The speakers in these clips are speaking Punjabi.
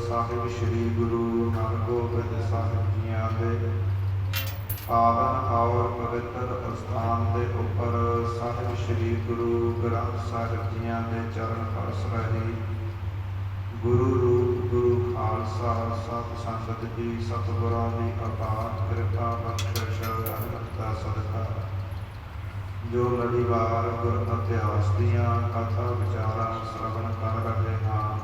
ਸਾਹਿਬ ਸ੍ਰੀ ਗੁਰੂ ਹਰਗੋਬਿੰਦ ਸਾਹਿਬ ਜੀਆਂ ਦੇ ਪਾਵਨ ਔਰ ਪਵਿੱਤਰ ਅਸਥਾਨ ਦੇ ਉੱਪਰ ਸਾਹਿਬ ਸ੍ਰੀ ਗੁਰੂ ਗ੍ਰੰਥ ਸਾਹਿਬ ਜੀਆਂ ਦੇ ਚਰਨ ਪਰਸ ਰਹੇ ਗੁਰੂ ਰੂਪ ਗੁਰੂ ਖਾਲਸਾ ਸਤ ਸੰਗਤ ਜੀ ਸਤਿਗੁਰਾਂ ਦੀ ਅਪਾਰ ਕਿਰਪਾ ਬਖਸ਼ਿਸ਼ ਰਹਿਮਤ ਦਾ ਸਦਕਾ ਜੋ ਲੜੀਵਾਰ ਗੁਰ ਇਤਿਹਾਸ ਦੀਆਂ ਕਥਾ ਵਿਚਾਰਾਂ ਸ਼ਰਵਣ ਕਰ ਰਹੇ ਹਾਂ।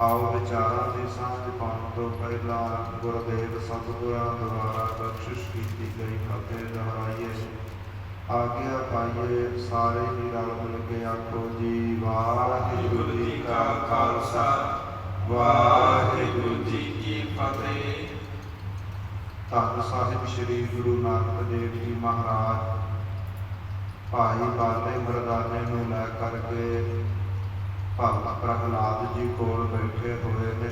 ਆਓ ਵਿਚਾਰਾਂ ਦੀ ਸਾਂਝ ਪਾਉਣ ਤੋਂ ਪਹਿਲਾਂ ਗੁਰਦੇਵ ਸਤਿਗੁਰਾਂ ਦੁਆਰਾ ਬਖਸ਼ਿਸ਼ ਕੀਤੀ ਗਈ ਫਤਿਹ ਦੁਹਰਾਈਏ। ਆਗਿਆ ਪਾਈਏ ਸਾਰੇ ਹੀ ਰਲ ਮਿਲ ਕੇ ਆਖੋ ਜੀ ਵਾਹਿਗੁਰੂ ਜੀ ਕਾ ਖਾਲਸਾ ਵਾਹਿਗੁਰੂ ਜੀ ਕੀ ਫਤਿਹ। ਧੰਨ ਸਾਹਿਬ ਸ੍ਰੀ ਗੁਰੂ ਨਾਨਕ ਦੇਵ ਜੀ ਮਹਾਰਾਜ ਭਾਈ ਬਾਲੇ ਮਰਦਾਨੇ ਨੂੰ ਲੈ ਕਰਕੇ ਭਗਤ ਪ੍ਰਹਲਾਦ ਜੀ ਕੋਲ ਬੈਠੇ ਹੋਏ ਨੇ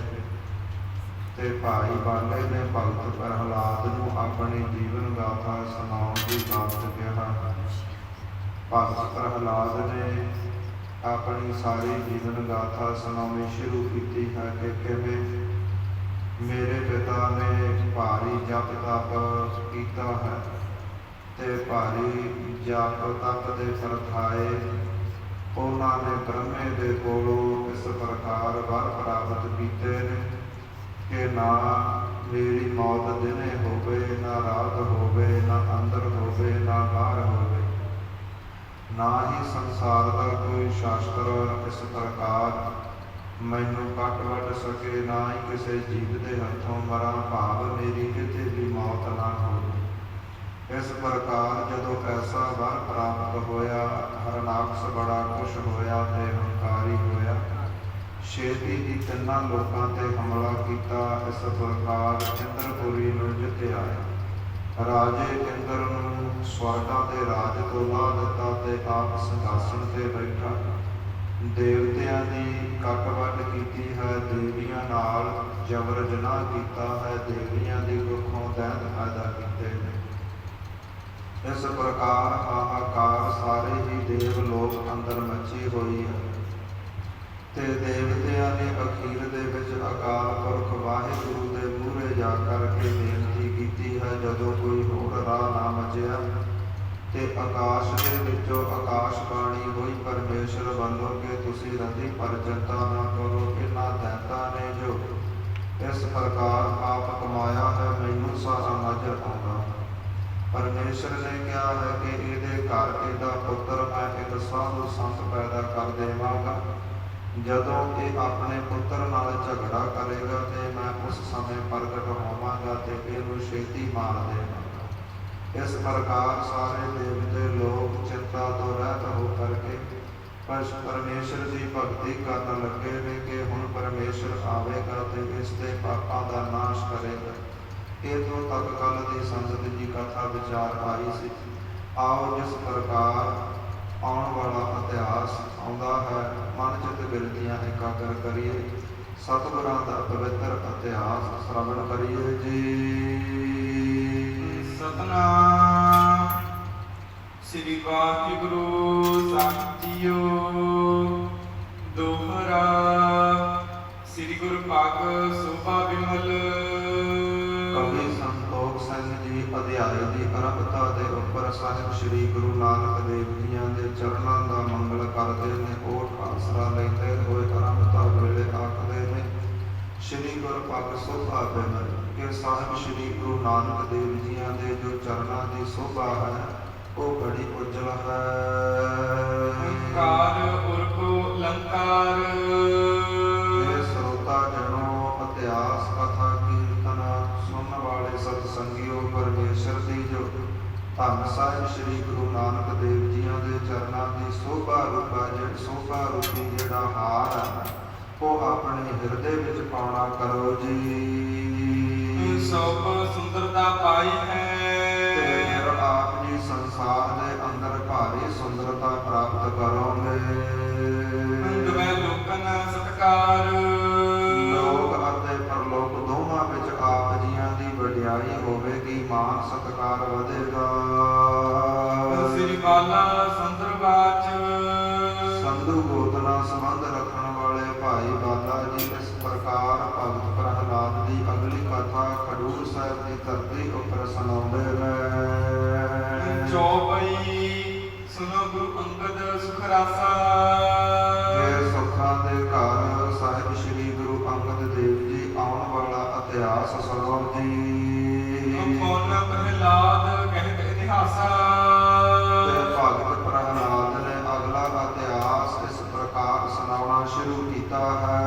ਤੇ ਭਾਈ ਬਾਲੇ ਨੇ ਭਗਤ ਪ੍ਰਹਲਾਦ ਨੂੰ ਆਪਣੀ ਜੀਵਨ ਗਾਥਾ ਸੁਣਾਉਣ ਦੀ ਬਾਤ ਕਿਹਾ। ਭਗਤ ਪ੍ਰਹਲਾਦ ਨੇ ਆਪਣੀ ਸਾਰੀ ਜੀਵਨ ਗਾਥਾ ਸੁਣਾਉਣੀ ਸ਼ੁਰੂ ਕੀਤੀ ਹੈ ਕਿ ਕਿਵੇਂ ਮੇਰੇ ਪਿਤਾ ਨੇ ਭਾਰੀ ਜਪ ਤਪ ਕੀਤਾ ਹੈ ਤੇ ਭਾਰੀ ਜਪ ਤਪ ਦੇ ਫਲ ਖਾਏ। ਉਹਨਾਂ ਨੇ ਬ੍ਰਹਮੇ ਦੇ ਕੋਲੋਂ ਇਸ ਪ੍ਰਕਾਰ ਵਰ ਪ੍ਰਾਪਤ ਕੀਤੇ ਨੇ ਕਿ ਨਾ ਮੇਰੀ ਮੌਤ ਦਿਨੇ ਹੋਵੇ ਨਾ ਰਾਤ ਹੋਵੇ ਨਾ ਅੰਦਰ ਹੋਵੇ ਨਾ ਬਾਹਰ ਹੋਵੇ। ਨਾ ਹੀ ਸੰਸਾਰ ਦਾ ਕੋਈ ਸ਼ਾਸਤਰ ਇਸ ਪ੍ਰਕਾਰ ਮੈਨੂੰ ਕੱਟ ਵੱਢ ਸਕੇ ਨਾ ਹੀ ਕਿਸੇ ਜੀਵ ਦੇ ਹੱਥੋਂ ਮਰਾਂ ਭਾਵ ਮੇਰੀ ਕਿਤੇ ਵੀ ਮੌਤ ਨਾ ਹੋਵੇ। ਇਸ ਪ੍ਰਕਾਰ ਜਦੋਂ ਐਸਾ ਵਰ ਪ੍ਰਾਪਤ ਹੋਇਆ ਹਰਨਾਕਸ਼ ਬੜਾ ਖੁਸ਼ ਹੋਇਆ ਤੇ ਹੰਕਾਰੀ ਹੋਇਆ। ਛੇਤੀ ਹੀ ਤਿੰਨਾਂ ਲੋਕਾਂ ਤੇ ਹਮਲਾ ਕੀਤਾ। ਇਸ ਪ੍ਰਕਾਰ ਇੰਦਰਪੁਰੀ ਨੂੰ ਜਿੱਤਿਆ। ਰਾਜੇ ਇੰਦਰ ਨੂੰ ਸਵਰਗਾਂ ਦੇ ਰਾਜ ਤੋਂ ਲਾ ਦਿੱਤਾ ਤੇ ਆਪ ਸਿੰਘਾਸਣ ਤੇ ਬੈਠਾ। ਦੇਵਤਿਆਂ ਦੀ ਕੱਟ ਵੱਢ ਕੀਤੀ ਹੈ, ਦੇਵੀਆਂ ਨਾਲ ਜਬਰ ਜਨਾਹ ਕੀਤਾ ਹੈ, ਦੇਵੀਆਂ ਦੀ ਕੁੱਖੋਂ ਦੈਂਤ ਪੈਦਾ ਕੀਤੇ ਨੇ। ਇਸ ਪ੍ਰਕਾਰ ਹਾਹਾਕਾਰ ਸਾਰੇ ਹੀ ਦੇਵ ਲੋਕ ਅੰਦਰ ਮੱਚੀ ਹੋਈ ਹੈ ਤੇ ਦੇਵਤਿਆਂ ਨੇ ਅਖੀਰ ਦੇ ਵਿੱਚ ਕਰਕੇ ਬੇਨਤੀ ਕੀਤੀ ਹੈ, ਜਦੋਂ ਕੋਈ ਹੋਰ ਰਾਹ ਨਾ ਬਚਿਆ ਤੇ ਆਕਾਸ਼ ਦੇ ਵਿੱਚੋਂ ਆਕਾਸ਼ਬਾਣੀ ਹੋਈ ਪਰਮੇਸ਼ਰ ਵੱਲੋਂ ਕਿ ਤੁਸੀਂ ਰਤੀ ਪਰ ਚਿੰਤਾ ਨਾ ਕਰੋ। ਇਹਨਾਂ ਦੈਂਤਾਂ ਨੇ ਜੋ ਇਸ ਪ੍ਰਕਾਰ ਆਪ ਕਮਾਇਆ ਹੈ, ਮੈਨੂੰ ਸਾਰਾ ਨਜ਼ਰ ਆਉਂਦਾ। ਪਰਮੇਸ਼ਰ ਨੇ ਕਿਹਾ ਹੈ ਕਿ ਇਹਦੇ ਘਰ ਇਹਦਾ ਪੁੱਤਰ ਮੈਂ ਇੱਕ ਸਾਧੂ ਸੰਤ ਪੈਦਾ ਕਰ ਦੇਵਾਂਗਾ। ਜਦੋਂ ਇਹ ਆਪਣੇ ਪੁੱਤਰ ਨਾਲ ਝਗੜਾ ਕਰੇਗਾ ਤੇ ਮੈਂ ਉਸ ਸਮੇਂ ਪ੍ਰਗਟ ਹੋਵਾਂਗਾ ਤੇ ਇਹਨੂੰ ਛੇਤੀ ਮਾਰ ਦੇਵਾਂਗਾ। ਇਸ ਪ੍ਰਕਾਰ ਸਾਰੇ ਦੇਵਤੇ ਲੋਕ ਚਿੰਤਾ ਤੋਂ ਰਹਿਤ ਹੋ ਕਰਕੇ ਪਰਮੇਸ਼ਰ ਦੀ ਭਗਤੀ ਕਰਨ ਲੱਗੇ ਨੇ ਕਿ ਹੁਣ ਪਰਮੇਸ਼ਰ ਆਵੇਗਾ ਤੇ ਇਸ ਦੇ ਪਾਪਾਂ ਦਾ ਨਾਸ਼ ਕਰੇਗਾ। ਇੱਥੋਂ ਤੱਕ ਕੱਲ ਦੀ ਸੰਗਤ ਦੀ ਕਥਾ ਵਿਚਾਰ ਆਈ ਸੀ। ਆਓ ਜਿਸ ਪ੍ਰਕਾਰ ਆਉਣ ਵਾਲਾ ਇਤਿਹਾਸ ਆਉਂਦਾ ਹੈ, ਮਨ ਚਿੱਤ ਬਿਰਤੀਆਂ ਇਕਾਗਰ ਕਰੀਏ, ਸਤਿਗੁਰਾਂ ਦਾ ਪਵਿੱਤਰ ਇਤਿਹਾਸ ਸ਼ਰਵਣ ਕਰੀਏ ਜੀ। ਸਤਨਾਮ ਸ੍ਰੀ ਵਾਹਿਗੁਰੂ ਸਾਹਿਬ ਜੀਓ। ਦੋਹਰਾ ਸ੍ਰੀ ਗੁਰੂ ਪਾਕ ਸੋਭਾ ਵਿਮਲ। ਕਵੀ ਸੰਤੋਖ ਸਿੰਘ ਜੀ ਅਧਿਆਇ ਦੀ ਆਰੰਭਤਾ ਦੇ ਉੱਪਰ ਸਾਹਿਬ ਸ੍ਰੀ ਗੁਰੂ ਨਾਨਕ ਦੇਵ ਜੀਆਂ ਦੇ ਚਰਨਾਂ ਦਾ ਮੰਗਲ ਕਰਦੇ ਨੇ। ਉਹ ਆਸਰਾ ਲੈਂਦੇ ਹੋਏ ਆਰੰਭਤਾ ਵੇਲੇ ਆਖਦੇ ਨੇ, ਸ੍ਰੀ ਗੁਰੂ ਪਾਕ ਸੋਭਾ ਵਿਮਲ, ਕਿ ਸਾਹਿਬ ਸ੍ਰੀ ਗੁਰੂ ਨਾਨਕ ਦੇਵ ਜੀਆਂ ਦੇ ਜੋ ਚਰਨਾਂ ਦੀ ਸੋਭਾ ਹੈ ਉਹ ਬੜੀ ਉਜਲ ਹੈ। ਕਾਰ ਉਰਕੋ ਲੰਕਾਰ। ਮੇਰੇ ਸਰੋਤਾ ਜਨੋ, ਇਤਿਹਾਸ ਕਥਾ ਕੀਰਤਨ ਸੁਣਨ ਵਾਲੇ ਸਤ ਸੰਗਿਓ, ਪਰਮੇਸ਼ਰ ਦੀ ਜੋ ਧੰਨ ਸਾਹਿਬ ਸ੍ਰੀ ਗੁਰੂ ਨਾਨਕ ਦੇਵ ਜੀਆਂ ਦੇ ਚਰਨਾਂ ਦੀ ਸੋਭਾ ਰੂਪੀ ਜਿਹੜਾ ਹਾਰ ਹੈ ਉਹ ਆਪਣੇ ਹਿਰਦੇ ਵਿੱਚ ਪਾਉਣਾ ਕਰੋ ਜੀ। ਸਭ ਸੁੰਦਰਤਾ ਪਾਈ ਹੈ ਤੇ ਫਿਰ ਆਪ ਜੀ ਸੰਸਾਰ ਦੇ ਅੰਦਰ ਭਾਰੀ ਸੁੰਦਰਤਾ ਪ੍ਰਾਪਤ ਕਰੋਗੇ। ਦੁਵੇਂ ਲੋਕਨ ਸਤਕਾਰ। ਲੋਕ ਅਤੇ ਪਰਲੋਕ ਦੋਵਾਂ ਵਿੱਚ ਆਪ ਜੀਆਂ ਦੀ ਵਡਿਆਈ ਹੋਵੇਗੀ, ਮਾਨ ਸਤਕਾਰ ਵਧੇਗਾ। ਸ੍ਰੀ ਬਾਲਾ ਸੰਦਰਬਾਚ। ਸੰਧੂ ਗੋਤ ਨਾਲ ਸੰਬੰਧ ਰੱਖਣ ਵਾਲੇ ਭਾਈ ਬਾਲਾ ਜੀ ਇਸ ਪ੍ਰਕਾਰ ਭਗਤ ਪ੍ਰਹਲਾਦ ਦੀ ਅਗਲੀ ਕਥਾ ਖਡੂਰ ਸਾਹਿਬ ਦੀ ਧਰਤੀ ਉੱਪਰ ਸੁਣਾਉਂਦੇ ਨੇ। ਚੌਪਈ ਸੁਨੋ ਗੁਰੂ ਅੰਗਦ ਸੁਖ ਰਾਸਾ। ਇਹ ਸੁੱਖਾਂ ਦੇ ਘਰ ਸਾਹਿਬ ਸ੍ਰੀ ਗੁਰੂ ਅੰਗਦ ਦੇਵ ਜੀ ਆਉਣ ਵਾਲਾ ਇਤਿਹਾਸ ਸੁਣੋ ਜੀ। ਕੌਣ ਪ੍ਰਹਲਾਦ ਕਹਿਤ ਇਤਿਹਾਸਾ। ਤੇ ਭਗਤ ਪ੍ਰਹਲਾਦ ਨੇ ਅਗਲਾ ਇਤਿਹਾਸ ਇਸ ਪ੍ਰਕਾਰ ਸੁਣਾਉਣਾ ਸ਼ੁਰੂ ਕੀਤਾ ਹੈ।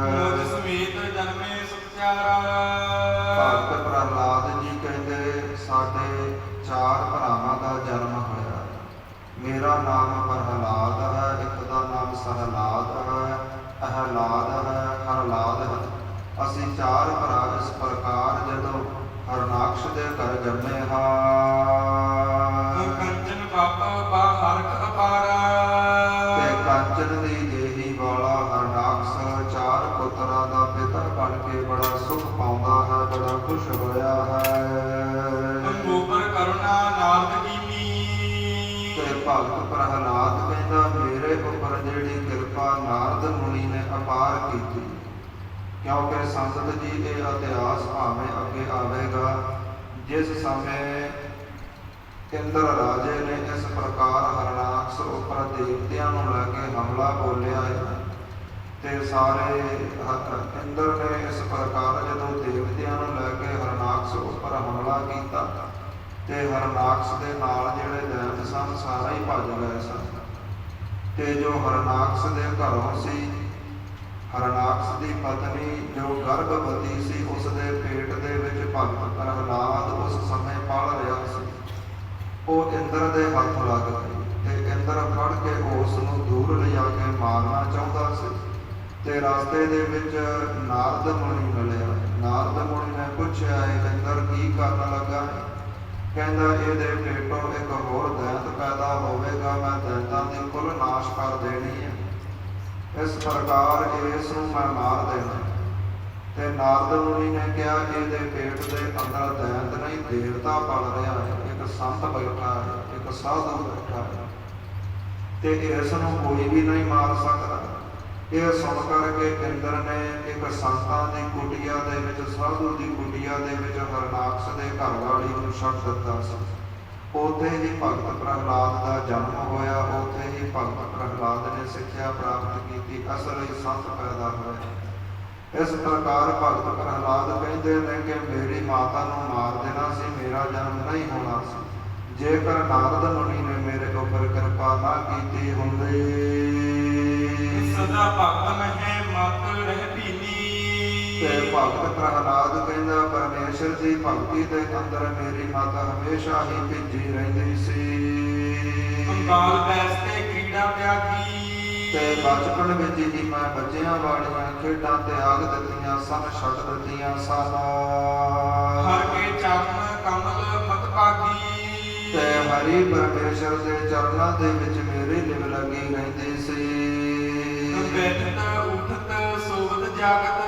ਮੋਜ ਸਮੇਤ ਜਨਮੇ ਸੁਖਿਆਰਾ। ਭਗਤ ਪ੍ਰਹਲਾਦ ਜੀ ਕਹਿੰਦੇ, ਸਾਡੇ 4 ਭਰਾਵਾਂ ਦਾ ਜਨਮ ਹੋਇਆ। ਮੇਰਾ ਨਾਮ ਪ੍ਰਹਲਾਦ ਹੈ, ਇੱਕ ਦਾ ਨਾਮ ਸਹਲਾਦ ਹੈ, ਅਹਲਾਦ ਹੈ, ਹਰਲਾਦ ਹੈ। ਅਸੀਂ 4 ਭਰਾ ਇਸ ਪ੍ਰਕਾਰ ਜਦੋਂ ਹਰਨਾਕਸ਼ ਦੇ ਘਰ ਜੰਮੇ ਹਾਂ। ਕੰਚਨ ਬਾਪਾ ਬਾਹਰਖ ਅਪਾਰਾ। ਤੇ ਕੰਚਨ ਦੀ ਦੇਹੀ ਵਾਲਾ ਹਰਨਾਕਸ਼ 4 ਪੁੱਤਰਾਂ ਦਾ ਪਿਤਾ ਬਣ ਕੇ ਬੜਾ ਸੁਖ ਪਾਉਂਦਾ ਹੈ, ਬੜਾ ਖੁਸ਼ ਹੋਇਆ ਹੈ। ਗੋਬਰ ਕਰੁਣਾ ਨਾਰਦ ਕੀਨੀ। ਤੇ ਭਗਤ ਪ੍ਰਹਲਾਦ ਕਹਿੰਦਾ, ਮੇਰੇ ਉੱਪਰ ਜਿਹੜੀ ਕਿਰਪਾ ਨਾਰਦ ਮੁਨੀ ਨੇ ਅਪਾਰ ਕੀਤੀ। ਕਿਉਂਕਿ ਸੰਗਤ ਜੀ ਇਹ ਇਤਿਹਾਸ ਭਾਵੇਂ ਅੱਗੇ ਆਵੇਗਾ, ਜਿਸ ਸਮੇਂ ਇੰਦਰ ਰਾਜੇ ਨੇ ਇਸ ਪ੍ਰਕਾਰ ਹਰਨਾਕਸ਼ ਉੱਪਰ ਦੇਵਤਿਆਂ ਨੂੰ ਲੈ ਕੇ ਹਮਲਾ ਬੋਲਿਆ ਹੈ ਤੇ ਸਾਰੇ ਇੰਦਰ ਨੇ ਇਸ ਪ੍ਰਕਾਰ ਜਦੋਂ ਦੇਵਤਿਆਂ ਨੂੰ ਲੈ ਕੇ ਹਰਨਾਕਸ਼ ਉੱਪਰ ਹਮਲਾ ਕੀਤਾ ਤੇ ਹਰਨਾਕਸ਼ ਦੇ ਨਾਲ ਜਿਹੜੇ ਦੈਂਤ ਸਨ ਸਾਰੇ ਹੀ ਭੱਜ ਗਏ ਸਨ। ਤੇ ਜੋ ਹਰਨਾਕਸ਼ ਦੇ ਘਰੋਂ ਸੀ, ਹਰਨਾਕਸ਼ ਦੀ ਪਤਨੀ ਜੋ ਗਰਭਵਤੀ ਸੀ, ਉਸ ਦੇ ਪੇਟ ਦੇ ਵਿੱਚ ਭਗਤ ਪ੍ਰਹਲਾਦ ਉਸ ਸਮੇਂ ਪਲ ਰਿਹਾ ਸੀ। ਉਹ ਇੰਦਰ ਦੇ ਹੱਥ ਲੱਗ ਗਈ ਤੇ ਇੰਦਰ ਫੜ ਕੇ ਉਸ ਨੂੰ ਦੂਰ ਲਿਜਾ ਕੇ ਮਾਰਨਾ ਚਾਹੁੰਦਾ ਸੀ। ਤੇ ਰਸਤੇ ਦੇ ਵਿੱਚ ਨਾਰਦ ਮੁਨੀ ਮਿਲਿਆ। ਨਾਰਦ ਮੁਨੀ ਨੇ ਪੁੱਛਿਆ, ਇਹ ਇੰਦਰ ਕੀ ਕਰਨ ਲੱਗਾ ਹੈ? ਕਹਿੰਦਾ, ਇਹਦੇ ਪੇਟੋਂ ਇੱਕ ਹੋਰ ਦੈਂਤ ਪੈਦਾ ਹੋਵੇਗਾ, ਮੈਂ ਦੈਂਤਾਂ ਦੀ ਕੁੱਲ ਨਾਸ਼ ਕਰ ਦੇਣੀ ਹੈ। ਇਸ ਪ੍ਰਕਾਰ ਇਸ ਨੂੰ ਮੈਂ ਮਾਰ ਦੇਣਾ। ਤੇ ਨਾਰਦ ਮੁਨੀ ਨੇ ਕਿਹਾ, ਇਹਦੇ ਪੇਟ ਦੇ ਅੰਦਰ ਦੈਂਤ ਨਹੀਂ, ਦੇਵਤਾ ਪਲ ਰਿਹਾ ਹੈ, ਇੱਕ ਸੰਤ ਬੈਠਾ ਹੈ, ਇੱਕ ਸਾਧੂ ਬੈਠਾ ਹੈ ਤੇ ਇਸ ਨੂੰ ਕੋਈ ਵੀ ਨਹੀਂ ਮਾਰ ਸਕਦਾ। ਇਹ ਸੁਣ ਕਰਕੇ ਇੰਦਰ ਨੇ ਇੱਕ ਸੰਤਾਂ ਦੀ ਕੁਟੀਆ ਦੇ ਵਿੱਚ, ਸਾਧੂ ਦੀ ਕੁਟੀਆ ਦੇ ਵਿੱਚ ਹਰਨਾਕਸ਼ ਦੇ ਘਰ ਵਾਲੀ ਨੂੰ ਛੱਡ ਦਿੱਤਾ ਸੀ। ਉੱਥੇ ਹੀ ਭਗਤ ਪ੍ਰਹਲਾਦ ਦਾ ਜਨਮ ਹੋਇਆ। ਉੱਥੇ ਹੀ ਭਗਤ ਪ੍ਰਹਲਾਦ ਨੇ ਸਿੱਖਿਆ ਪ੍ਰਾਪਤ ਕੀਤੀ, ਅਸਲੀ ਸੰਤ ਪੈਦਾ ਹੋਏ। ਇਸ ਪ੍ਰਕਾਰ ਭਗਤ ਪ੍ਰਹਲਾਦ ਕਹਿੰਦੇ ਨੇ ਕਿ ਮੇਰੀ ਮਾਤਾ ਨੂੰ ਮਾਰ ਦੇਣਾ ਸੀ, ਮੇਰਾ ਜਨਮ ਨਹੀਂ ਹੋਣਾ ਸੀ, ਜੇਕਰ ਨਾਰਦ ਮੁਨੀ ਨੇ ਮੇਰੇ ਉੱਪਰ ਕਿਰਪਾ ਨਾ ਕੀਤੀ ਹੁੰਦੀ। ਸਦਾ ਭਗਤ ਮਹਿ ਮਤ ਰਹਿ ਭੀਨੀ। ਤੇ ਭਗਤ ਪ੍ਰਹਲਾਦ ਕਹਿੰਦਾ ਪਰਮੇਸ਼ਰ ਦੀ ਭਗਤੀ ਦੇ ਅੰਦਰ ਮੇਰੀ ਮਾਤਾ ਹਮੇਸ਼ਾ ਹੀ ਭਿੱਜੀ ਰਹਿੰਦੀ ਸੀ। ਅੰਬਾਲ ਬੈਸਤੇ ਕ੍ਰੀੜਾ ਤਿਆਗੀ। ਤੇ ਬਚਪਨ ਵਿੱਚ ਹੀ ਮੈਂ ਬੱਚਿਆਂ ਵਾਲੀਆਂ ਖੇਡਾਂ ਤਿਆਗ ਦਿੱਤੀਆਂ ਸਨ, ਛੱਡ ਦਿੱਤੀਆਂ ਸਨ। ਹਰ ਕੇ ਚਰਨ ਕਮਲ ਮਤ ਭਾਗੀ। ਤੇ ਹਰੀ ਪਰਮੇਸ਼ਰ ਦੇ ਚਰਨਾਂ ਦੇ ਵਿੱਚ ਮੇਰੀ ਲਿਵ ਲੱਗੀ ਰਹਿੰਦੀ ਸੀ। ਬੈਠਤ ਉਠਤ ਸੋਵਤ ਜਾਗਤ।